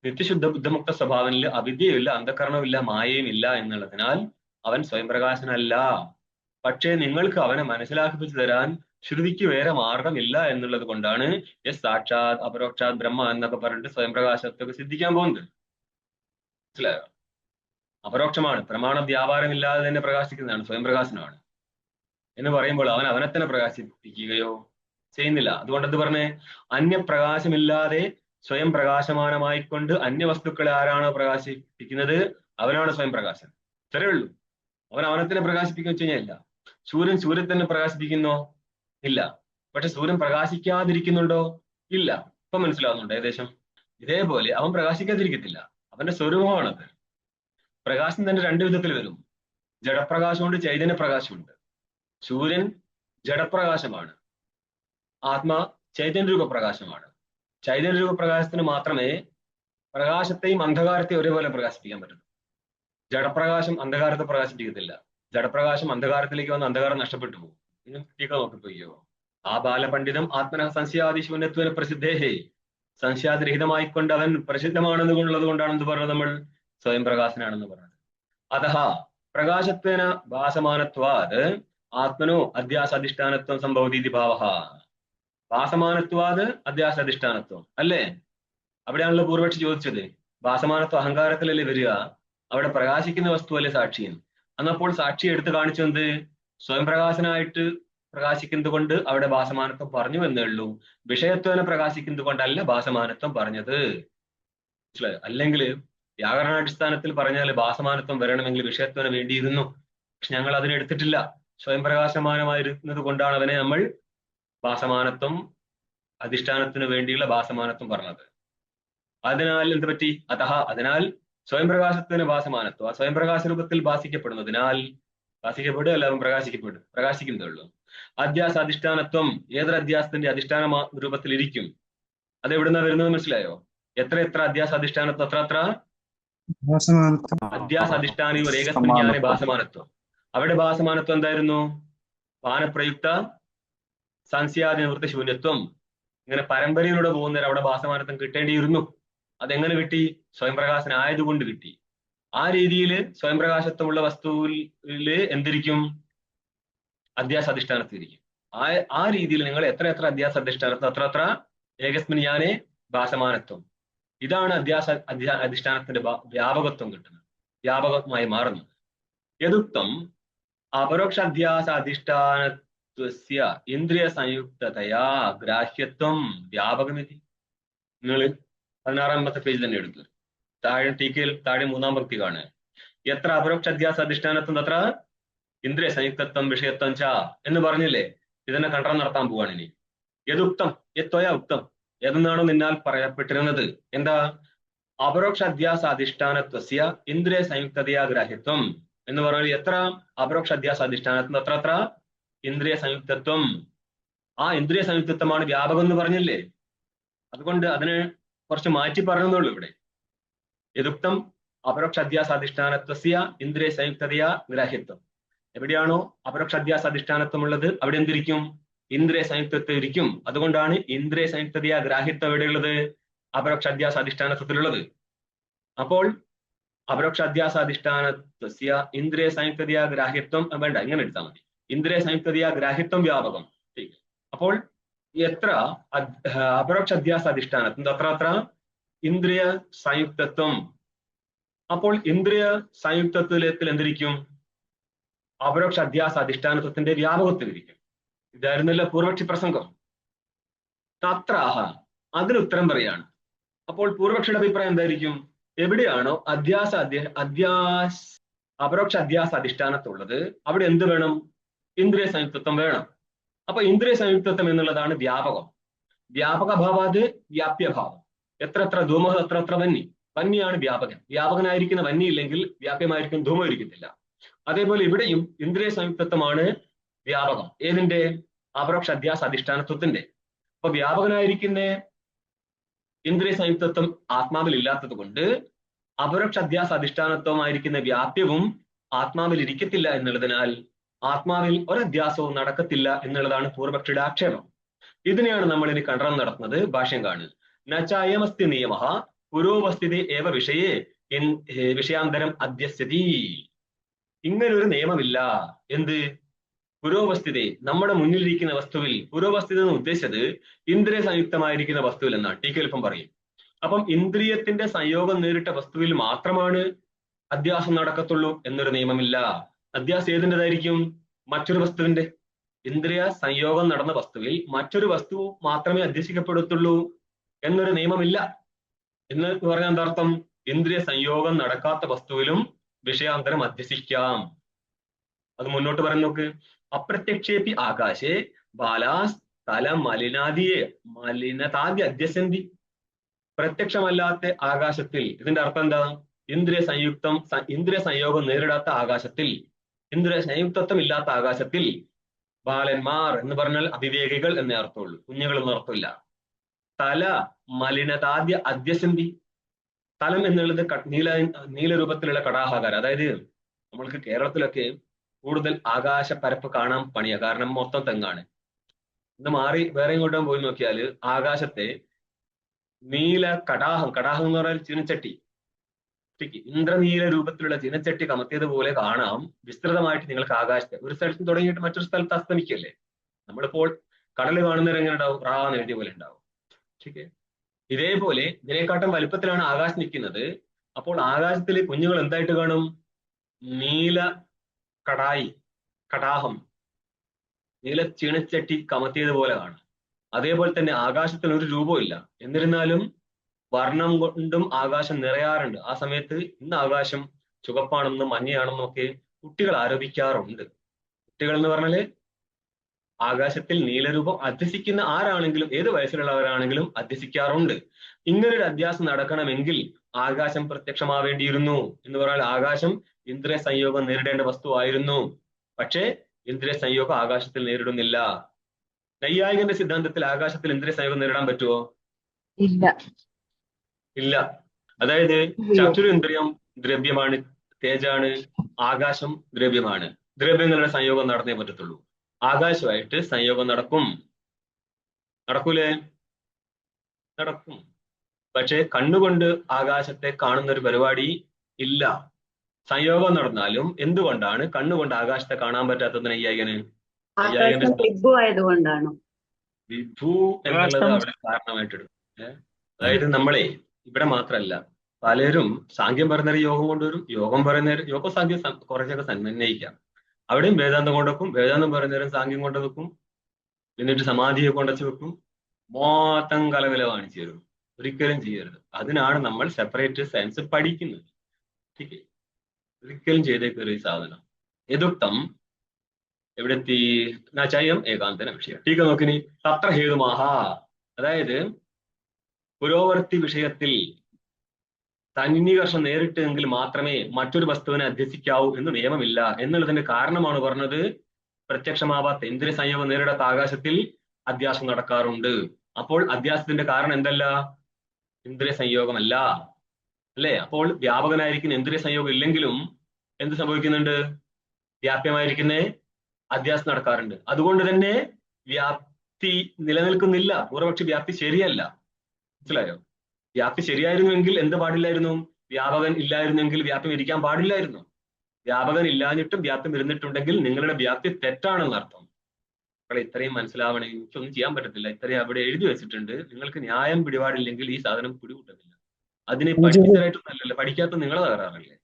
നിത്യശുദ്ധ ബുദ്ധമുക്ത സ്വഭാവനിൽ അവിദ്യയില്ല, അന്ധകരണമില്ല, മായയും ഇല്ല എന്നുള്ളതിനാൽ അവൻ സ്വയം പ്രകാശനല്ല. പക്ഷേ നിങ്ങൾക്ക് അവനെ മനസ്സിലാക്കിപ്പിച്ചു തരാൻ ശ്രുതിക്ക് വേറെ മാർഗമില്ല എന്നുള്ളത് കൊണ്ടാണ് സാക്ഷാത് അപരോക്ഷാത് ബ്രഹ്മ എന്നൊക്കെ പറഞ്ഞിട്ട് സ്വയം പ്രകാശത്തൊക്കെ സിദ്ധിക്കാൻ പോകുന്നത്. മനസ്സിലായോ? അപരോക്ഷമാണ്, പ്രമാണ വ്യാപാരമില്ലാതെ തന്നെ പ്രകാശിക്കുന്നതാണ്, സ്വയം പ്രകാശനമാണ് എന്ന് പറയുമ്പോൾ അവൻ അവനെ തന്നെ പ്രകാശിപ്പിക്കുകയോ ചെയ്യുന്നില്ല. അതുകൊണ്ട് എന്ത് പറഞ്ഞേ? അന്യപ്രകാശമില്ലാതെ സ്വയം പ്രകാശമാനമായിക്കൊണ്ട് അന്യവസ്തുക്കളെ ആരാണോ പ്രകാശിപ്പിക്കുന്നത് അവനാണ് സ്വയം പ്രകാശൻ. ഇത്രയേ ഉള്ളൂ. അവൻ അവനെ തന്നെ പ്രകാശിപ്പിക്കുക വെച്ച് കഴിഞ്ഞാൽ ഇല്ല. സൂര്യൻ തന്നെ പ്രകാശിപ്പിക്കുന്നോ? ഇല്ല. പക്ഷെ സൂര്യൻ പ്രകാശിക്കാതിരിക്കുന്നുണ്ടോ? ഇല്ല. ഇപ്പൊ മനസ്സിലാവുന്നുണ്ടോ ഏകദേശം? ഇതേപോലെ അവൻ പ്രകാശിക്കാതിരിക്കത്തില്ല, അവന്റെ സ്വരൂപമാണത്. പ്രകാശം തന്നെ രണ്ട് വിധത്തിൽ വരും. ജഡപ്രകാശമുണ്ട്, ചൈതന്യ പ്രകാശമുണ്ട്. സൂര്യൻ ജഡപ്രകാശമാണ്, ആത്മാ ചൈതന്യരൂപ പ്രകാശമാണ്. ചൈതന്യരൂപ പ്രകാശത്തിന് മാത്രമേ പ്രകാശത്തെയും അന്ധകാരത്തെയും ഒരേപോലെ പ്രകാശിപ്പിക്കാൻ പറ്റുള്ളൂ. ജഡപ്രകാശം അന്ധകാരത്തെ പ്രകാശിപ്പിക്കത്തില്ല. ജഡപ്രകാശം അന്ധകാരത്തിലേക്ക് വന്ന് അന്ധകാരം നഷ്ടപ്പെട്ടു പോകും. നോക്കിപ്പോയോ? ആ ബാലപണ്ഡിതം ആത്മന സംശയാദി ശൂന്യത്വന പ്രസിദ്ധേഹേ. സംശയാതിരഹിതമായിക്കൊണ്ട് അവൻ പ്രസിദ്ധമാണെന്ന് ഉള്ളത് കൊണ്ടാണ് എന്ത് പറഞ്ഞത്? നമ്മൾ സ്വയം പ്രകാശനാണെന്ന് പറഞ്ഞത്. അതഹ പ്രകാശത്വേന ഭാസമാനത്വാത് ആത്മനോ അധ്യാസാധിഷ്ഠാനത്വം സംഭവതീതി ഭാവഃ. ഭാസമാനത്വാത് അധ്യാസാധിഷ്ഠാനത്വം അല്ലേ? അവിടെയാണല്ലോ പൂർവക്ഷി ചോദിച്ചത്. ഭാസമാനത്വം അഹങ്കാരത്തിലല്ലേ വരിക? അവിടെ പ്രകാശിക്കുന്ന വസ്തുവല്ലേ സാക്ഷിയും? അന്നപ്പോൾ സാക്ഷി എടുത്ത് കാണിച്ചു എന്ത്? സ്വയം പ്രകാശനായിട്ട് പ്രകാശിക്കുന്നത് കൊണ്ട് അവിടെ ഭാസമാനത്വം പറഞ്ഞു എന്നേ ഉള്ളൂ. വിഷയത്വനെ പ്രകാശിക്കുന്നത് കൊണ്ടല്ല ഭാസമാനത്വം പറഞ്ഞത്. മനസ്സിലായോ? അല്ലെങ്കിൽ വ്യാകരണാടിസ്ഥാനത്തിൽ പറഞ്ഞാൽ ഭാസമാനത്വം വരണമെങ്കിൽ വിഷയത്വന വേണ്ടിയിരുന്നു. പക്ഷെ ഞങ്ങൾ അതിനെടുത്തിട്ടില്ല. സ്വയം പ്രകാശമാനമായിരുന്നത് കൊണ്ടാണ് അവനെ നമ്മൾ ഭാസമാനത്വം, അധിഷ്ഠാനത്തിന് വേണ്ടിയുള്ള ഭാസമാനത്വം പറഞ്ഞത്. അതിനാൽ എന്ത് പറ്റി? അതിനാൽ സ്വയം പ്രകാശത്തിന് ഭാസമാനത്വം ആ സ്വയം പ്രകാശ രൂപത്തിൽ ഭാസിക്കപ്പെടുന്നതിനാൽ ഭാസിക്കപ്പെടുക അല്ല, അവൻ പ്രകാശിക്കുന്നതേ ഉള്ളൂ. അധ്യാസ അധിഷ്ഠാനത്വം ഏതൊരു അധ്യാസത്തിന്റെ അധിഷ്ഠാന രൂപത്തിൽ ഇരിക്കും. അത് എവിടുന്ന വരുന്നത്? മനസ്സിലായോ? എത്ര അധ്യാസ അധിഷ്ഠാനത്വം? അത്ര അധ്യാസ അധിഷ്ഠാനി ഏകസ്മൃജ്ഞാന ഭാസമാനത്വം. അവിടെ ഭാസമാനത്വം എന്തായിരുന്നു? പാനപ്രയുക്ത സംശയാദി നിവൃത്തി ശൂന്യത്വം. ഇങ്ങനെ പരമ്പരയിലൂടെ പോകുന്നവർ അവിടെ ഭാസമാനത്വം കിട്ടേണ്ടിയിരുന്നു. അതെങ്ങനെ കിട്ടി? സ്വയം പ്രകാശനായതുകൊണ്ട് കിട്ടി. ആ രീതിയിൽ സ്വയം പ്രകാശത്വമുള്ള വസ്തുവിൽ എന്തിരിക്കും? അധ്യാസ അധിഷ്ഠാനത്തിരിക്കും. ആ രീതിയിൽ നിങ്ങൾ എത്ര അധ്യാസ അധിഷ്ഠാനത്വം അത്ര ഏകസ്മിൻ ഞാനേ ഭാസമാനത്വം. ഇതാണ് അധിഷ്ഠാനത്തിന്റെ വ്യാപകത്വം കിട്ടുന്നത്, വ്യാപകമായി മാറുന്നത്. യദുക്തം അപരോക്ഷ അധ്യാസ അധിഷ്ഠാനത്വസ്യ ഇന്ദ്രിയ സംയുക്തതയാ ഗ്രാഹ്യത്വം വ്യാപകമിതി. നിങ്ങൾ 16-ാമത്തെ പേജ് തന്നെ എടുക്കുക. താഴെ ടീക്കയിൽ താഴെ 3-ാം പങ്ക്തി കാണുക. എത്ര അപരോക്ഷ അധ്യാസ അധിഷ്ഠാനത്വം തത്ര ഇന്ദ്രിയ സംയുക്തത്വം വിഷയത്വം ച എന്ന് പറഞ്ഞില്ലേ? ഇതിനെ കണ്ടം നടത്താൻ പോവാണ് ഇനി. യദുക്തം യത്വയാ ഉക്തം, ഏതെന്നാണോ നിന്നാൽ പറയപ്പെട്ടിരുന്നത്? എന്താ? അപരോക്ഷ അധ്യാസ അധിഷ്ഠാനത്വസ്യ ഇന്ദ്രിയ സംയുക്തതയാ ഗ്രാഹ്യത്വം എന്ന് പറഞ്ഞാൽ എത്ര അപരോക്ഷ അധ്യാസ അധിഷ്ഠാനത്വം അത്ര ഇന്ദ്രിയ സംയുക്തത്വം. ആ ഇന്ദ്രിയ സംയുക്തത്വമാണ് വ്യാപകം എന്ന് പറഞ്ഞില്ലേ? അതുകൊണ്ട് അതിന് കുറച്ച് മാറ്റി പറഞ്ഞെന്നുള്ളൂ ഇവിടെ. യദുക്തം അപരോക്ഷ അധ്യാസ അധിഷ്ഠാനത്വസ്യ ഇന്ദ്രിയ സംയുക്തതയാ ഗ്രാഹ്യത്വം. എവിടെയാണോ അപരോക്ഷ അധ്യാസ അധിഷ്ഠാനത്വം ഉള്ളത് അവിടെ എന്തിരിക്കും? ഇന്ദ്രിയ സംയുക്തത്വം ഇരിക്കും. അതുകൊണ്ടാണ് ഇന്ദ്രിയ സംയുക്തതയാ ഗ്രാഹ്യത്വം എവിടെയുള്ളത്? അപരോക്ഷ അധ്യാസ അധിഷ്ഠാനത്വത്തിലുള്ളത്. അപ്പോൾ അപരോക്ഷ അധ്യാസാധിഷ്ഠാനത്വസ്യ ഇന്ദ്രിയ സംയുക്തതയാ ഗ്രാഹ്യത്വം വേണ്ട, ഇങ്ങനെ എടുത്താൽ മതി. ഇന്ദ്രിയ സംയുക്തതയാ ഗ്രാഹ്യത്വം വ്യാപകം. അപ്പോൾ എത്ര അപരോക്ഷ അധ്യാസാധിഷ്ഠാനത്വം തത്ര ഇന്ദ്രിയ സംയുക്തത്വം. അപ്പോൾ ഇന്ദ്രിയ സംയുക്തത്വത്തിൽ എന്തിരിക്കും? അപരോക്ഷ അധ്യാസാധിഷ്ഠാനത്വത്തിന്റെ വ്യാപകത്വം. ഇതായിരുന്നല്ലോ പൂർവക്ഷി പ്രസംഗം. തത്രാഹ, അതിന് ഉത്തരം പറയാണ്. അപ്പോൾ പൂർവക്ഷിയുടെ അഭിപ്രായം എന്തായിരിക്കും? എവിടെയാണോ അപരോക്ഷ അധ്യാസ അധിഷ്ഠാനത്തുള്ളത് അവിടെ എന്ത് വേണം? ഇന്ദ്രിയ സംയുക്തത്വം വേണം. അപ്പൊ ഇന്ദ്രിയ സംയുക്തത്വം എന്നുള്ളതാണ് വ്യാപകം. വ്യാപകഭാവാത് വ്യാപ്യഭാവം. എത്ര ധൂമ അത്ര വന്നി. വന്യാണ് വ്യാപകൻ. വ്യാപകനായിരിക്കുന്ന വന്നി ഇല്ലെങ്കിൽ വ്യാപ്യമായിരിക്കും ധൂമം ഇരിക്കത്തില്ല. അതേപോലെ ഇവിടെയും ഇന്ദ്രിയ സംയുക്തത്വമാണ് വ്യാപകം. ഏതിന്റെ? അപരോക്ഷ അധ്യാസ അധിഷ്ഠാനത്വത്തിന്റെ. അപ്പൊ വ്യാപകനായിരിക്കുന്ന ഇന്ദ്രിയ സംയുക്തത്വം ആത്മാവിൽ ഇല്ലാത്തത് കൊണ്ട് അപരോക്ഷ അധ്യാസ അധിഷ്ഠാനത്വമായിരിക്കുന്ന വ്യാപ്യവും ആത്മാവിൽ ഇരിക്കത്തില്ല എന്നുള്ളതിനാൽ ആത്മാവിൽ ഒരധ്യാസവും നടക്കത്തില്ല എന്നുള്ളതാണ് പൂർവപക്ഷിയുടെ ആക്ഷേപം. ഇതിനെയാണ് നമ്മൾ ഇനി കണ്ടനം നടത്തുന്നത്. ഭാഷ്യം കാണുക. നചായമസ്തി നിയമ പുരോവസ്ഥിതി ഏവ വിഷയാന്തരം അധ്യസ്യതി. ഇങ്ങനൊരു നിയമമില്ല. എന്ത്? പുരോവസ്ഥിതി, നമ്മുടെ മുന്നിലിരിക്കുന്ന വസ്തുവിൽ. പുരോവസ്ഥിതി എന്ന് ഉദ്ദേശിച്ചത് ഇന്ദ്രിയ സംയുക്തമായിരിക്കുന്ന വസ്തുവിൽ എന്നാണ്. ടീക്കൽപ്പം പറയും. അപ്പം ഇന്ദ്രിയത്തിന്റെ സംയോഗം നേരിട്ട വസ്തുവിൽ മാത്രമാണ് അധ്യാസം നടക്കത്തുള്ളൂ എന്നൊരു നിയമമില്ല. അധ്യാസം ഏതിൻ്റെതായിരിക്കും? മറ്റൊരു വസ്തുവിന്റെ. ഇന്ദ്രിയ സംയോഗം നടന്ന വസ്തുവിൽ മറ്റൊരു വസ്തു മാത്രമേ അധ്യസിക്കപ്പെടത്തുള്ളൂ എന്നൊരു നിയമമില്ല. എന്ന് പറഞ്ഞാൽ എന്താർത്ഥം? ഇന്ദ്രിയ സംയോഗം നടക്കാത്ത വസ്തുവിലും വിഷയാന്തരം അധ്യസിക്കാം. അത് മുന്നോട്ട് പറഞ്ഞു നോക്ക്. അപ്രത്യക്ഷേപി ആകാശേ ബാലാസ് തല മലിനതാദ്യ അധ്യസന്തി. പ്രത്യക്ഷമല്ലാത്ത ആകാശത്തിൽ, ഇതിന്റെ അർത്ഥം എന്താ? ഇന്ദ്രിയ സംയോഗം നേരിടാത്ത ആകാശത്തിൽ, ഇന്ദ്രിയ സംയുക്തത്വം ഇല്ലാത്ത ആകാശത്തിൽ ബാലന്മാർ എന്ന് പറഞ്ഞാൽ അവിവേകികൾ എന്നേ അർത്ഥമുള്ളൂ, കുഞ്ഞുങ്ങൾ എന്ന അർത്ഥമില്ല. തല മലിനതാദ്യ അധ്യസന്തി. തലം എന്നുള്ളത് നീലരൂപത്തിലുള്ള കടാഹാകാരം. അതായത് നമ്മൾക്ക് കേരളത്തിലൊക്കെ കൂടുതൽ ആകാശപ്പരപ്പ് കാണാൻ പണിയാ. കാരണം മൊത്തം തെങ്ങാണ്. ഇന്ന് മാറി വേറെ ഇങ്ങോട്ടും പോയി നോക്കിയാൽ ആകാശത്തെ നീല കടാഹം എന്ന് പറഞ്ഞാൽ ചീനച്ചട്ടി, ഇന്ദ്രനീല രൂപത്തിലുള്ള ചീനച്ചട്ടി കമത്തിയതുപോലെ കാണാം വിസ്തൃതമായിട്ട് നിങ്ങൾക്ക് ആകാശത്തെ. ഒരു സ്ഥലത്ത് തുടങ്ങിയിട്ട് മറ്റൊരു സ്ഥലത്ത് അസ്തമിക്കല്ലേ. നമ്മളിപ്പോൾ കടൽ കാണുന്നവർ എങ്ങനെ ഉണ്ടാവും? റാന്ന് എഴുതിയ പോലെ ഉണ്ടാവും. ശരിക്കേ. ഇതേപോലെ ഇതിനെക്കാട്ടും വലുപ്പത്തിലാണ് ആകാശം നിൽക്കുന്നത്. അപ്പോൾ ആകാശത്തിൽ കുഞ്ഞുങ്ങൾ എന്തായിട്ട് കാണും? നീല കടാഹം, നീല ചീനച്ചട്ടി കമത്തിയതുപോലെ കാണാം. അതേപോലെ തന്നെ ആകാശത്തിന് ഒരു രൂപമില്ല. എന്നിരുന്നാലും വർണ്ണം കൊണ്ടും ആകാശം നിറയാറുണ്ട്. ആ സമയത്ത് ഇന്ന് ആകാശം ചുവപ്പാണെന്നും മഞ്ഞയാണെന്നും ഒക്കെ കുട്ടികൾ ആരോപിക്കാറുണ്ട്. കുട്ടികൾ എന്ന് പറഞ്ഞാല് ആകാശത്തിൽ നീലരൂപം അധ്യസിക്കുന്ന ആരാണെങ്കിലും ഏത് വയസ്സിലുള്ളവരാണെങ്കിലും അധ്യസിക്കാറുണ്ട്. ഇങ്ങനൊരു അധ്യാസം നടക്കണമെങ്കിൽ ആകാശം പ്രത്യക്ഷമാവേണ്ടിയിരുന്നു. എന്ന് പറഞ്ഞാൽ ആകാശം ഇന്ദ്രിയ സംയോഗം നേരിടേണ്ട വസ്തുവായിരുന്നു. പക്ഷേ ഇന്ദ്രിയ സംയോഗം ആകാശത്തിൽ നേരിടുന്നില്ല. നൈയായികന്റെ സിദ്ധാന്തത്തിൽ ആകാശത്തിൽ ഇന്ദ്രിയ സംയോഗം നേരിടാൻ പറ്റുമോ? ഇല്ല. അതായത് ചതുരിന്ദ്രിയം ദ്രവ്യമാണ്, തേജാണ്. ആകാശം ദ്രവ്യമാണ്. ദ്രവ്യങ്ങളുടെ സംയോഗം നടന്നേ പറ്റത്തുള്ളൂ. ആകാശമായിട്ട് സംയോഗം നടക്കൂലേ? നടക്കും. പക്ഷെ കണ്ണുകൊണ്ട് ആകാശത്തെ കാണുന്ന ഒരു പരിപാടി ഇല്ല. സംയോഗം നടന്നാലും എന്തുകൊണ്ടാണ് കണ്ണുകൊണ്ട് ആകാശത്തെ കാണാൻ പറ്റാത്തത് നൈയായികന്? വിഭു എന്നുള്ളത് അവിടെ കാരണമായിട്ടെടുക്കും. അതായത് നമ്മളെ ഇവിടെ മാത്രമല്ല, പലരും സാങ്ക്യം പറയുന്നവർ യോഗം കൊണ്ടുവരും, യോഗം പറയുന്നവർ യോഗ സാങ്ക്യം കുറച്ചൊക്കെ സന്മന്വയിക്കാം. അവിടെയും വേദാന്തം കൊണ്ടുവെക്കും, വേദാന്തം പറയുന്നവരും സാങ്ക്യം കൊണ്ടു വെക്കും, എന്നിട്ട് സമാധിയെ കൊണ്ടുവച്ച് വെക്കും. മൊത്തം കലവില കാണിച്ചു തരും. ഒരിക്കലും ചെയ്യരുത്. അതിനാണ് നമ്മൾ സെപ്പറേറ്റ് സയൻസ് പഠിക്കുന്നത്. ठीक ഒരിക്കലും ചെയ്തേക്കൊരു സാധനം യദുക്തം എവിടെത്തി നാചായം ഏകാന്തന വിഷയം. ടീക്ക നോക്കിനി തത്ര ഹേതുമാഹ, അതായത് പുരോവർത്തി വിഷയത്തിൽ തന്നികർഷം നേരിട്ടെങ്കിൽ മാത്രമേ മറ്റൊരു വസ്തുവിനെ അധ്യസിക്കാവൂ എന്ന് നിയമമില്ല എന്നുള്ളതിന്റെ കാരണമാണ് പറഞ്ഞത്. പ്രത്യക്ഷമാവാത്ത ഇന്ദ്രിയ സംയോഗം നേരിടാത്ത ആകാശത്തിൽ അധ്യാസം നടക്കാറുണ്ട്. അപ്പോൾ അധ്യാസത്തിന്റെ കാരണം എന്തല്ല? ഇന്ദ്രിയ സംയോഗമല്ല, അല്ലേ? അപ്പോൾ വ്യാപകനായിരിക്കുന്ന ഇന്ദ്രിയ സംയോഗം ഇല്ലെങ്കിലും എന്ത് സംഭവിക്കുന്നുണ്ട്? വ്യാപ്യമായിരിക്കുന്ന അധ്യാസം നടക്കാറുണ്ട്. അതുകൊണ്ട് തന്നെ വ്യാപ്തി നിലനിൽക്കുന്നില്ല. പൂർവപക്ഷി വ്യാപ്തി ശരിയല്ല. മനസ്സിലായോ? വ്യാപ്തി ശരിയായിരുന്നുവെങ്കിൽ എന്ത് പാടില്ലായിരുന്നു? വ്യാപകൻ ഇല്ലായിരുന്നെങ്കിൽ വ്യാപ്യം ഇരിക്കാൻ പാടില്ലായിരുന്നു. വ്യാപകൻ ഇല്ലാഞ്ഞിട്ടും വ്യാപ്യം ഇരുന്നിട്ടുണ്ടെങ്കിൽ നിങ്ങളുടെ വ്യാപ്തി തെറ്റാണെന്നർത്ഥം. മക്കളെ ഇത്രയും മനസ്സിലാവണമെങ്കിൽ എനിക്കൊന്നും ചെയ്യാൻ പറ്റത്തില്ല. ഇത്രയും അവിടെ എഴുതി വെച്ചിട്ടുണ്ട്. നിങ്ങൾക്ക് ന്യായം പിടിപാടില്ലെങ്കിൽ ഈ സാധനം പിടികൂട്ടുന്നില്ല. അതിനെ പഠിപ്പിച്ചതായിട്ടൊന്നല്ലല്ലോ, പഠിക്കാത്ത നിങ്ങളെ തകരാറല്ലേ.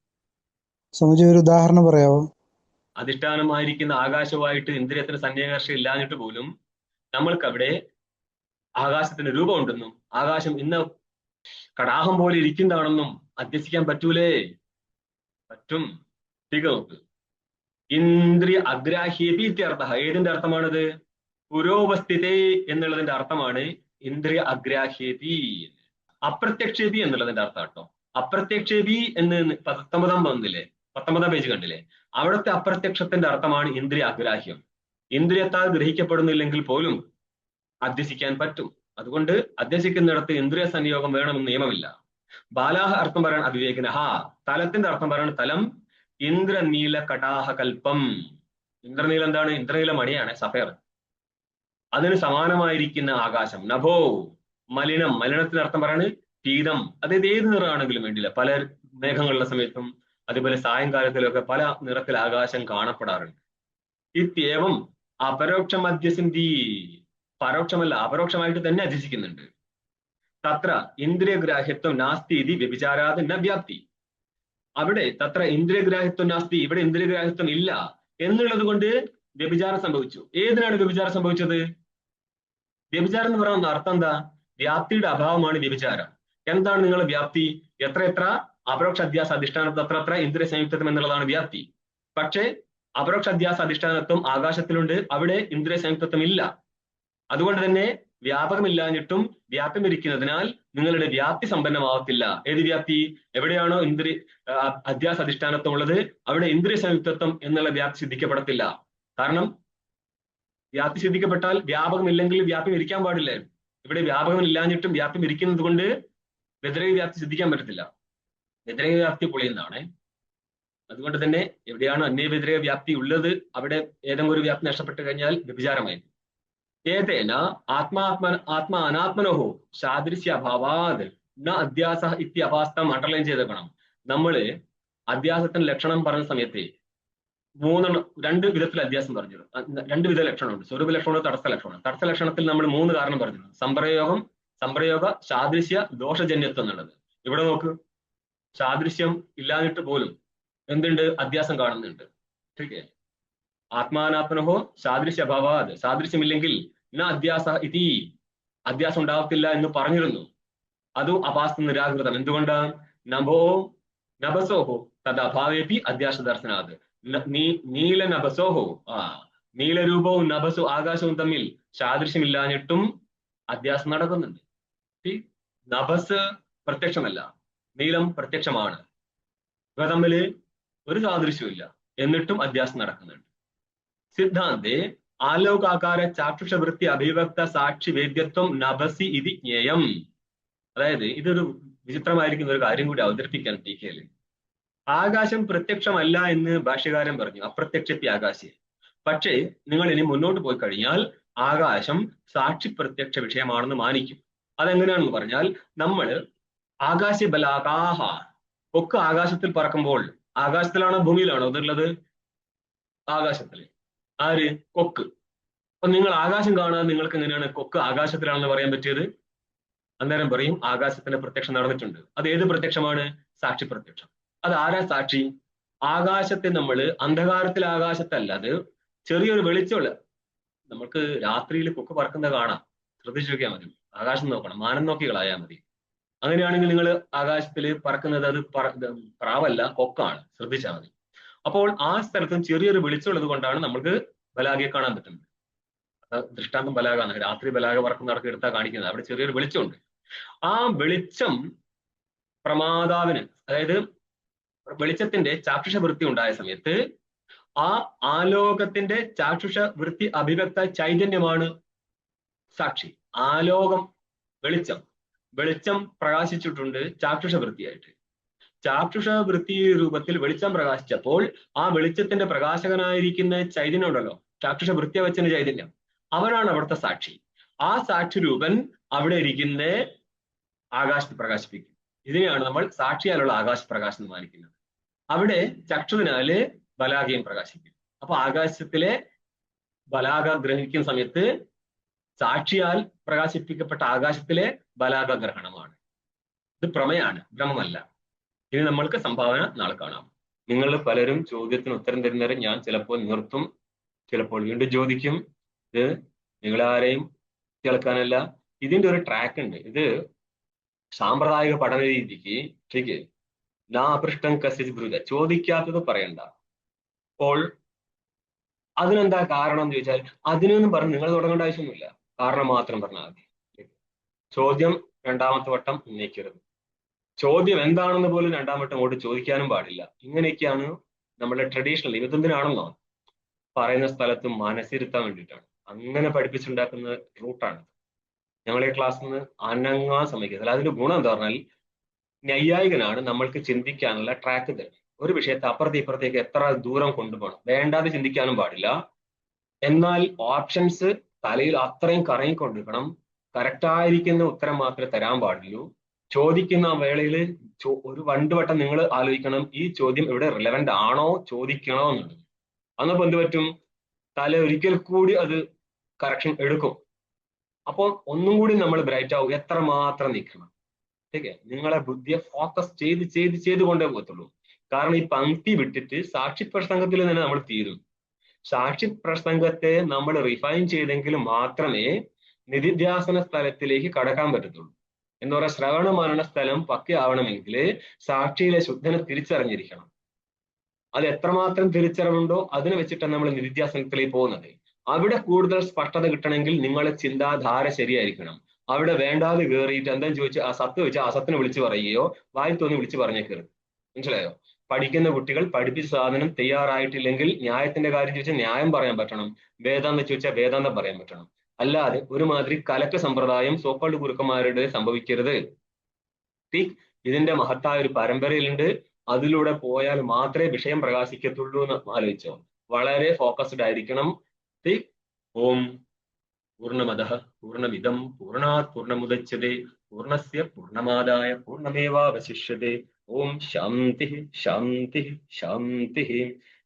സ്വാമിജി ഒരു ഉദാഹരണം പറയാവോ? അധിഷ്ഠാനമായിരിക്കുന്ന ആകാശവുമായിട്ട് ഇന്ദ്രിയത്തിന് സന്നികർഷം ഇല്ലാഞ്ഞിട്ട് പോലും നമ്മൾക്കവിടെ ആകാശത്തിന് രൂപമുണ്ടെന്നും ആകാശം ഇന്ന് കടാഹം പോലെ ഇരിക്കുന്നതാണെന്നും അധ്യസിക്കാൻ പറ്റൂലേ? പറ്റും. നോക്ക്, ഇന്ദ്രിയ അഗ്രാഹ്യേപി ഇത്യർത്ഥ. ഏതിന്റെ അർത്ഥമാണത്? പുരോപസ്ഥിതേ എന്നുള്ളതിന്റെ അർത്ഥമാണ് ഇന്ദ്രിയ അഗ്രാഹ്യേപി. അപ്രത്യക്ഷേപി എന്നുള്ളതിന്റെ അർത്ഥം കേട്ടോ. അപ്രത്യക്ഷേപി എന്ന് 19 വന്നില്ലേ, 19 പേജ് കണ്ടില്ലേ? അവിടുത്തെ അപ്രത്യക്ഷത്തിന്റെ അർത്ഥമാണ് ഇന്ദ്രിയ അഗ്രാഹ്യം. ഇന്ദ്രിയത്താൽ ഗ്രഹിക്കപ്പെടുന്നില്ലെങ്കിൽ പോലും അധ്യസിക്കാൻ പറ്റും. അതുകൊണ്ട് അധ്യസിക്കുന്നിടത്ത് ഇന്ദ്രിയ സംയോഗം വേണമെന്ന് നിയമമില്ല. ബാലാഹ അർത്ഥം പറയണം അവിവേകിനഹ. തലത്തിന്റെ അർത്ഥം പറയണം തലം ഇന്ദ്രനീല കടാഹകൽപ്പം. ഇന്ദ്രനീല എന്താണ്? ഇന്ദ്രനീല മണിയാണ്, സഫയർ. അതിന് സമാനമായിരിക്കുന്ന ആകാശം. നഭോ മലിനം. മലിനത്തിന് അർത്ഥം പറയാണ് പീതം. അതായത് ഏത് നിറമാണെങ്കിലും വേണ്ടില്ല. പല മേഘങ്ങളുടെ സമയത്തും അതുപോലെ സായങ്കാലത്തിലൊക്കെ പല നിറത്തിൽ ആകാശം കാണപ്പെടാറുണ്ട്. ഇത്യേവം അപരോക്ഷം അധ്യസിന്തി. പരോക്ഷമല്ല, അപരോക്ഷമായിട്ട് തന്നെ അധ്യസിക്കുന്നുണ്ട്. തത്ര ഇന്ദ്രിയഗ്രാഹ്യത്വം നാസ്തി ഇതി വ്യഭിചാരാത് ന വ്യാപ്തി. അവിടെ തത്ര ഇന്ദ്രിയഗ്രാഹ്യത്വം നാസ്തി, ഇവിടെ ഇന്ദ്രിയഗ്രാഹ്യത്വം ഇല്ല എന്നുള്ളത് കൊണ്ട് വ്യഭിചാരം സംഭവിച്ചു. ഏതിനാണ് വ്യഭിചാരം സംഭവിച്ചത്? വ്യഭിചാരം എന്ന് പറയുന്ന അർത്ഥം എന്താ? വ്യാപ്തിയുടെ അഭാവമാണ് വ്യഭിചാരം. എന്താണ് നിങ്ങളുടെ വ്യാപ്തി? എത്ര അപരോക്ഷ അധ്യാസ അധിഷ്ഠാനത്വം അത്ര ഇന്ദ്രിയ സംയുക്തത്വം എന്നുള്ളതാണ് വ്യാപ്തി. പക്ഷേ അപരോക്ഷ അധ്യാസ അധിഷ്ഠാനത്വം ആകാശത്തിലുണ്ട്, അവിടെ ഇന്ദ്രിയ സംയുക്തത്വം ഇല്ല. അതുകൊണ്ട് തന്നെ വ്യാപകമില്ലാഞ്ഞിട്ടും വ്യാപ്യം ഇരിക്കുന്നതിനാൽ നിങ്ങളുടെ വ്യാപ്തി സമ്പന്നമാവത്തില്ല. ഏത് വ്യാപ്തി? എവിടെയാണോ അധ്യാസ അധിഷ്ഠാനത്വം ഉള്ളത് അവിടെ ഇന്ദ്രിയ സംയുക്തത്വം എന്നുള്ള വ്യാപ്തി സിദ്ധിക്കപ്പെടത്തില്ല. കാരണം വ്യാപ്തി സിദ്ധിക്കപ്പെട്ടാൽ വ്യാപകമില്ലെങ്കിൽ വ്യാപ്യം ഇരിക്കാൻ പാടില്ലായിരുന്നു. ഇവിടെ വ്യാപകമില്ലാഞ്ഞിട്ടും വ്യാപ്യം ഇരിക്കുന്നത് കൊണ്ട് വ്യതിരേക വ്യാപ്തി സിദ്ധിക്കാൻ പറ്റത്തില്ല. വ്യതിരേക വ്യാപ്തി പൊളിയുന്നതാണ്. അതുകൊണ്ട് തന്നെ എവിടെയാണ് അന്യവ്യതിരേക വ്യാപ്തി ഉള്ളത് അവിടെ ഏതെങ്കിലും ഒരു വ്യാപ്തി നഷ്ടപ്പെട്ട് കഴിഞ്ഞാൽ വ്യഭിചാരമായിരിക്കും. ഏതേന ആത്മാ അനാത്മനോഹോ സാദൃശ്യ അഭാവാത് ന അധ്യാസ ഇത്തി അപാസ്തം അണ്ടർലൈൻ ചെയ്തേക്കണം. നമ്മള് അധ്യാസത്തിന് ലക്ഷണം പറഞ്ഞ സമയത്ത് 2 വിധത്തിൽ അധ്യാസം പറഞ്ഞു. 2 വിധ ലക്ഷണമുണ്ട്. സ്വരൂപ ലക്ഷണം, തടസ്സ ലക്ഷണം. തടസ്സ ലക്ഷണത്തിൽ നമ്മൾ 3 കാരണം പറഞ്ഞു. സംപ്രയോഗ, സാദൃശ്യ, ദോഷജന്യത്വം എന്നുള്ളത്. ഇവിടെ നോക്ക്, സാദൃശ്യം ഇല്ലാഞ്ഞിട്ട് പോലും എന്തുണ്ട്? അധ്യാസം കാണുന്നുണ്ട്. ठीक है. ആത്മാനാത്മനോ സാദൃശ്യ അഭാവാത്. സാദൃശ്യമില്ലെങ്കിൽ ന അധ്യാസ ഇതി, അധ്യാസം ഉണ്ടാകത്തില്ല എന്ന് പറഞ്ഞിരുന്നു. അതും അപാസ്ത നിരാകൃതം. എന്തുകൊണ്ടാണ്? നഭസോഹോ തത് അഭാവേപി അധ്യാസ ദർശനാത്. നീല നഭസോഹോ, നീലരൂപവും നഭസു ആകാശവും തമ്മിൽ സാദൃശ്യമില്ലാഞ്ഞിട്ടും അധ്യാസം നടക്കുന്നുണ്ട്. നഭസ് പ്രത്യക്ഷമല്ല, നീലം പ്രത്യക്ഷമാണ്. ഇവ തമ്മില് ഒരു സാദൃശ്യമില്ല, എന്നിട്ടും അധ്യാസം നടക്കുന്നുണ്ട്. സിദ്ധാന്തേ ആലോകാകാര ചാക്ഷുഷ വൃത്തി അഭിവക്ത സാക്ഷി വേദ്യത്വം നഭസി ഇതി ജ്ഞേയം. അതായത് ഇതൊരു വിചിത്രമായിരിക്കുന്ന ഒരു കാര്യം കൂടി അവതരിപ്പിക്കാൻ ടീക്കയില്. ആകാശം പ്രത്യക്ഷമല്ല എന്ന് ഭാഷ്യകാരൻ പറഞ്ഞു, അപ്രത്യക്ഷത്തി ആകാശി. പക്ഷേ നിങ്ങൾ ഇനി മുന്നോട്ട് പോയി കഴിഞ്ഞാൽ ആകാശം സാക്ഷി പ്രത്യക്ഷ വിഷയമാണെന്ന് മാനിക്കും. അതെങ്ങനെയാണെന്ന് പറഞ്ഞാൽ, നമ്മൾ ആകാശ ബലാകാഹ, കൊക്ക് ആകാശത്തിൽ പറക്കുമ്പോൾ, ആകാശത്തിലാണോ ഭൂമിയിലാണോ അതുള്ളത്? ആകാശത്തില്. ആര്? കൊക്ക്. അപ്പൊ നിങ്ങൾ ആകാശം കാണാൻ നിങ്ങൾക്ക് എങ്ങനെയാണ് കൊക്ക് ആകാശത്തിലാണെന്ന് പറയാൻ പറ്റിയത്? അന്നേരം പറയും ആകാശത്തിന്റെ പ്രത്യക്ഷം നടന്നിട്ടുണ്ട്. അത് ഏത് പ്രത്യക്ഷമാണ്? സാക്ഷി പ്രത്യക്ഷം. അത് ആരാ സാക്ഷി? ആകാശത്തെ നമ്മൾ അന്ധകാരത്തിൽ ആകാശത്തല്ല, അത് ചെറിയൊരു വെളിച്ചമുള്ള, നമുക്ക് രാത്രിയിൽ കൊക്ക് പറക്കുന്നത് കാണാം, ശ്രദ്ധിച്ചു നോക്കിയാൽ മതി. ആകാശം നോക്കണം, മാനം നോക്കി കളയാൽ മതി. അങ്ങനെയാണെങ്കിൽ നിങ്ങൾ ആകാശത്തിൽ പറക്കുന്നത് അത് പ്രാവല്ല, കൊക്കാണ്, ശ്രദ്ധിച്ചാൽ മതി. അപ്പോൾ ആ സ്ഥലത്തും ചെറിയൊരു വെളിച്ചമുള്ളത് കൊണ്ടാണ് നമുക്ക് ബലാഗയെ കാണാൻ പറ്റുന്നത്. ദൃഷ്ടാന്തം ബലാഗാണ്, രാത്രി ബലാഗ പറക്കുന്നവർക്ക് എടുത്താൽ കാണിക്കുന്നത്. അവിടെ ചെറിയൊരു വെളിച്ചമുണ്ട്. ആ വെളിച്ചം പ്രമാതാവിന്, അതായത് വെളിച്ചത്തിന്റെ ചാക്ഷുഷ വൃത്തി ഉണ്ടായ സമയത്ത് ആ ആലോകത്തിന്റെ ചാക്ഷുഷ വൃത്തി അഭിവ്യക്ത ചൈതന്യമാണ് സാക്ഷി. ആലോകം, വെളിച്ചം പ്രകാശിച്ചിട്ടുണ്ട് ചാക്ഷുഷ വൃത്തിയായിട്ട്. ചാക്ഷുഷ വൃത്തി രൂപത്തിൽ വെളിച്ചം പ്രകാശിച്ചപ്പോൾ ആ വെളിച്ചത്തിന്റെ പ്രകാശകനായിരിക്കുന്ന ചൈതന്യം ഉണ്ടല്ലോ, ചാക്ഷുഷ വൃത്തിയ വെച്ചതിന്റെ ചൈതന്യം, അവനാണ് അവിടുത്തെ സാക്ഷി. ആ സാക്ഷി രൂപൻ അവിടെ ഇരിക്കുന്ന ആകാശത്ത് പ്രകാശിപ്പിക്കും. ഇതിനെയാണ് നമ്മൾ സാക്ഷിയാലുള്ള ആകാശപ്രകാശം എന്ന് മാനിക്കുന്നത്. അവിടെ ചക്ഷുവിനാല് ബലാകയും പ്രകാശിക്കും. അപ്പൊ ആകാശത്തിലെ ബലാക ഗ്രഹിക്കുന്ന സമയത്ത് സാക്ഷിയാൽ പ്രകാശിപ്പിക്കപ്പെട്ട ആകാശത്തിലെ ബലാക ഗ്രഹണമാണ്. ഇത് പ്രമേയാണ്, ഭ്രമമല്ല. ഇനി നമ്മൾക്ക് സംഭാവന നാളെ കാണാം. നിങ്ങൾ പലരും ചോദ്യത്തിന് ഉത്തരം തരുന്നവരെ ഞാൻ ചിലപ്പോൾ നിർത്തും, ചിലപ്പോൾ വീണ്ടും ചോദിക്കും. ഇത് നിങ്ങളാരെയും കേൾക്കാനല്ല, ഇതിന്റെ ഒരു ട്രാക്ക് ഉണ്ട്. ഇത് സാമ്പ്രദായിക പഠന രീതിക്ക് ശരിക്ക് നാ അപൃഷ്ടം കസിച്ച് ബ്രൂത, ചോദിക്കാത്തത് പറയണ്ട. അപ്പോൾ അതിനെന്താ കാരണം എന്ന് ചോദിച്ചാൽ അതിനൊന്നും പറഞ്ഞ് നിങ്ങൾ തുടങ്ങേണ്ട ആവശ്യമൊന്നുമില്ല, കാരണം മാത്രം പറഞ്ഞാൽ മതി. ചോദ്യം രണ്ടാമത്തെ വട്ടം ഉന്നയിക്കരുത്. ചോദ്യം എന്താണെന്ന് പോലും രണ്ടാം വട്ടം അങ്ങോട്ട് ചോദിക്കാനും പാടില്ല. ഇങ്ങനെയൊക്കെയാണ് നമ്മുടെ ട്രഡീഷണൽ. ഇതെന്തിനാണെന്നോ പറയുന്ന സ്ഥലത്ത് മനസ്സിരുത്താൻ വേണ്ടിയിട്ടാണ്. അങ്ങനെ പഠിപ്പിച്ചുണ്ടാക്കുന്ന റൂട്ടാണ്. ഞങ്ങളെ ക്ലാസ്സിൽ നിന്ന് അനങ്ങാൻ സമ്മതിക്കത്തില്ല. അതിന്റെ ഗുണം എന്താ പറഞ്ഞാൽ നൈയായികനാണ് നമ്മൾക്ക് ചിന്തിക്കാനുള്ള ട്രാക്ക് തരുന്നത്. ഒരു വിഷയത്തെ അപ്പുറത്തെ ഇപ്പുറത്തേക്ക് എത്ര ദൂരം കൊണ്ടുപോകണം, വേണ്ടാതെ ചിന്തിക്കാനും പാടില്ല. എന്നാൽ ഓപ്ഷൻസ് തലയിൽ അത്രയും കറങ്ങിക്കൊണ്ടിരിക്കണം. കറക്റ്റായിരിക്കുന്ന ഉത്തരം മാത്രമേ തരാൻ പാടുള്ളൂ. ചോദിക്കുന്ന വേളയിൽ ഒരു വട്ടം നിങ്ങൾ ആലോചിക്കണം, ഈ ചോദ്യം ഇവിടെ റിലവന്റ് ആണോ, ചോദിക്കണോ എന്നുള്ളത്. അന്നപ്പോ എന്ത് പറ്റും, തല ഒരിക്കൽ കൂടി അത് കറക്ഷൻ എടുക്കും. അപ്പോൾ ഒന്നും കൂടി നമ്മൾ ബ്രൈറ്റ് ആവും. എത്രമാത്രം നിൽക്കണം. ഓക്കെ, നിങ്ങളെ ബുദ്ധിയെ ഫോക്കസ് ചെയ്ത് കൊണ്ടേ പോകത്തുള്ളൂ. കാരണം ഈ പങ്ക്തി വിട്ടിട്ട് സാക്ഷി പ്രസംഗത്തിൽ തന്നെ നമ്മൾ തീരും. സാക്ഷി പ്രസംഗത്തെ നമ്മൾ റിഫൈൻ ചെയ്തെങ്കിൽ മാത്രമേ നിധിധ്യാസന സ്ഥലത്തിലേക്ക് കടക്കാൻ പറ്റത്തുള്ളൂ. എന്ന് പറയാൻ ശ്രവണ മരണ സ്ഥലം പക്കയാവണമെങ്കിൽ സാക്ഷിയിലെ ശുദ്ധനെ തിരിച്ചറിഞ്ഞിരിക്കണം. അത് എത്രമാത്രം തിരിച്ചറിവുണ്ടോ അതിനെ വെച്ചിട്ടാണ് നമ്മൾ നിധിധ്യാസനത്തിലേക്ക് പോകുന്നത്. അവിടെ കൂടുതൽ സ്പഷ്ടത കിട്ടണമെങ്കിൽ നിങ്ങളെ ചിന്താധാര ശരിയായിരിക്കണം. അവിടെ വേണ്ടാതെ കയറിയിട്ട് എന്താന്ന് ചോദിച്ചാൽ ആ സത്ത് വെച്ചാൽ അസത്തിനെ വിളിച്ചു പറയുകയോ വായി തോന്നി വിളിച്ചു പറഞ്ഞേക്കരുത്. മനസ്സിലായോ? പഠിക്കുന്ന കുട്ടികൾ പഠിപ്പിച്ച സാധനം തയ്യാറായിട്ടില്ലെങ്കിൽ ന്യായത്തിന്റെ കാര്യം ചോദിച്ചാൽ ന്യായം പറയാൻ പറ്റണം, വേദാന്തം ചോദിച്ചാൽ വേദാന്തം പറയാൻ പറ്റണം. അല്ലാതെ ഒരുമാതിരി കലക്ക സമ്പ്രദായം സോപ്പാട് ഗുരുക്കന്മാരുടെ സംഭവിക്കരുത്. ഇതിന്റെ മഹത്തായ ഒരു പരമ്പരയിലുണ്ട്. അതിലൂടെ പോയാൽ മാത്രമേ വിഷയം പ്രകാശിക്കത്തുള്ളൂ എന്ന് ആലോചിച്ചോ. വളരെ ഫോക്കസ്ഡ് ആയിരിക്കണം. ഓം പൂർണ്ണമദഃ പൂർണ്ണമിദം പൂർണ്ണാത് പൂർണ്ണമുദച്യതേ പൂർണ്ണസ്യ പൂർണ്ണമാദായ പൂർണ്ണമേവാവശിഷ്യതേ. ഓം ശാന്തി ശാന്തി ശാന്തി.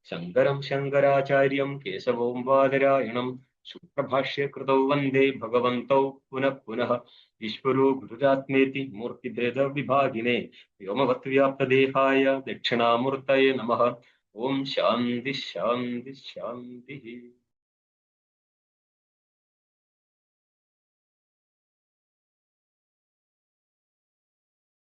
ശങ്കരം ശങ്കരാചാര്യം കേശവം വാദരായണം ശുക്രഭാഷ്യ കൃതൗ വന്ദേ ഭഗവന്തൗ പുനഃ പുനഃ. ഈശ്വരോ ഗുരുരാത്മേതി മൂർത്തിഭേദ വിഭാഗിനെ വ്യോമവത് വ്യാപ്തദേഹായ ദക്ഷിണാമൂർത്തയേ നമഃ. ഓം ശാന്തി ശാന്തി ശാന്തി.